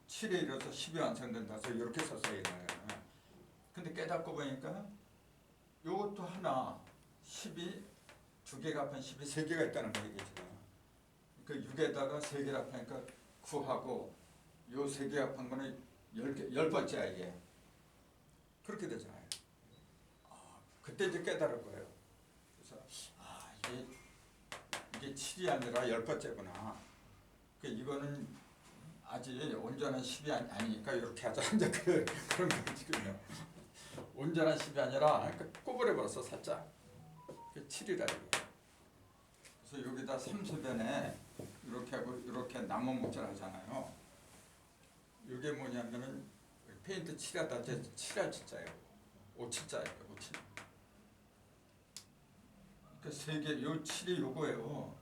7에 이뤄서 10이 완성된다 해서 이렇게 썼어요. 이거는. 근데 깨닫고 보니까 요것도 하나 10이 2개가 합한 10이 3개가 있다는 거 얘기죠. 그 6에다가 3개를 합하니까 9하고 요 3개 합한 거는 10번째야 이게. 그렇게 되잖아요. 그때 이제 깨달을 거예요. 그래서 이게 7이 아니라 10번째구나. 이거는 아직 온전한 10이 아니니까 이렇게 하자. 이제 그런 거 지금요. 온전한 10이 아니라 꼬부려 버렸어 살짝. 7이라 이게. 그래서 여기다 삼소변에 이렇게 하고 이렇게 나무 목질 하잖아요. 이게 뭐냐면은 페인트 칠하다 제 칠할 칠자예요. 오칠자예요. 오칠. 그 세 개, 요 칠이 요거예요.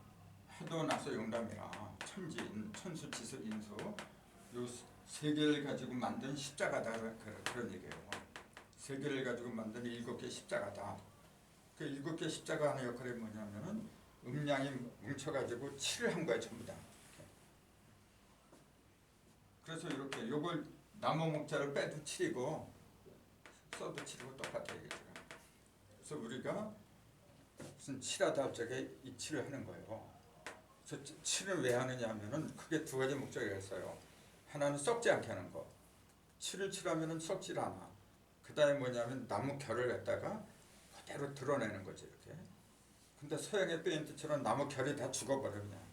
해도 나서 용담이라 천진, 천수, 지수, 인수 요 세 개를 가지고 만든 십자가다 그런 얘기예요. 세 개를 가지고 만든 7개 십자가다. 그 7개 십자가 하는 역할이 뭐냐면은 음양이 뭉쳐가지고 칠을 한 거예요, 전부 다. 그래서 이렇게 요걸 나무 목자를 빼도 칠이고 써도 칠이고 똑같아요, 이게 지금. 그래서 우리가 무슨 칠하다 할 적에 이 칠을 하는 거예요. 그래서 칠을 왜 하느냐 하면은 크게 두 가지 목적이 있어요. 하나는 썩지 않게 하는 거. 칠을 칠하면은 썩질 않아. 그 다음에 뭐냐면 나무 결을 갖다가 그대로 드러내는 거지, 이렇게. 근데 서양의 페인트처럼 나무 결이 다 죽어버려, 그냥.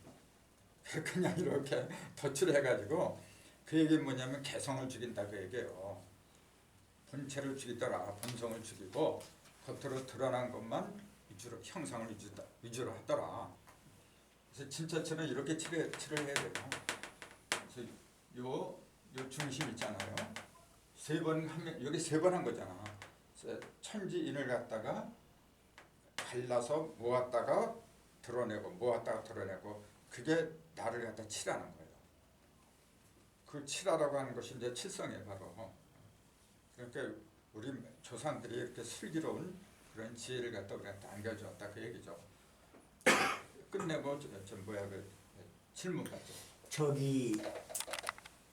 그냥 이렇게 덧칠해가지고 그 얘기 뭐냐면 개성을 죽인다 그 얘기예요. 본체를 죽이더라, 본성을 죽이고 겉으로 드러난 것만 위주로 형상을 위주로 하더라. 그래서 진짜처럼 이렇게 칠을 해야 돼요. 그래서 요 중심 있잖아요. 세 번 하면 여기 세 번 한 거잖아. 천지인을 갖다가 갈라서 모았다가 드러내고 모았다가 드러내고 그게 나를 갖다 칠하는 거예요. 그 칠하라고 하는 것이 이제 칠성이에요, 바로. 그러니까 우리 조상들이 이렇게 슬기로운 그런 지혜를 갖다 우리한테 안겨주었다 그 얘기죠. 끝내고 그 질문 받죠. 저기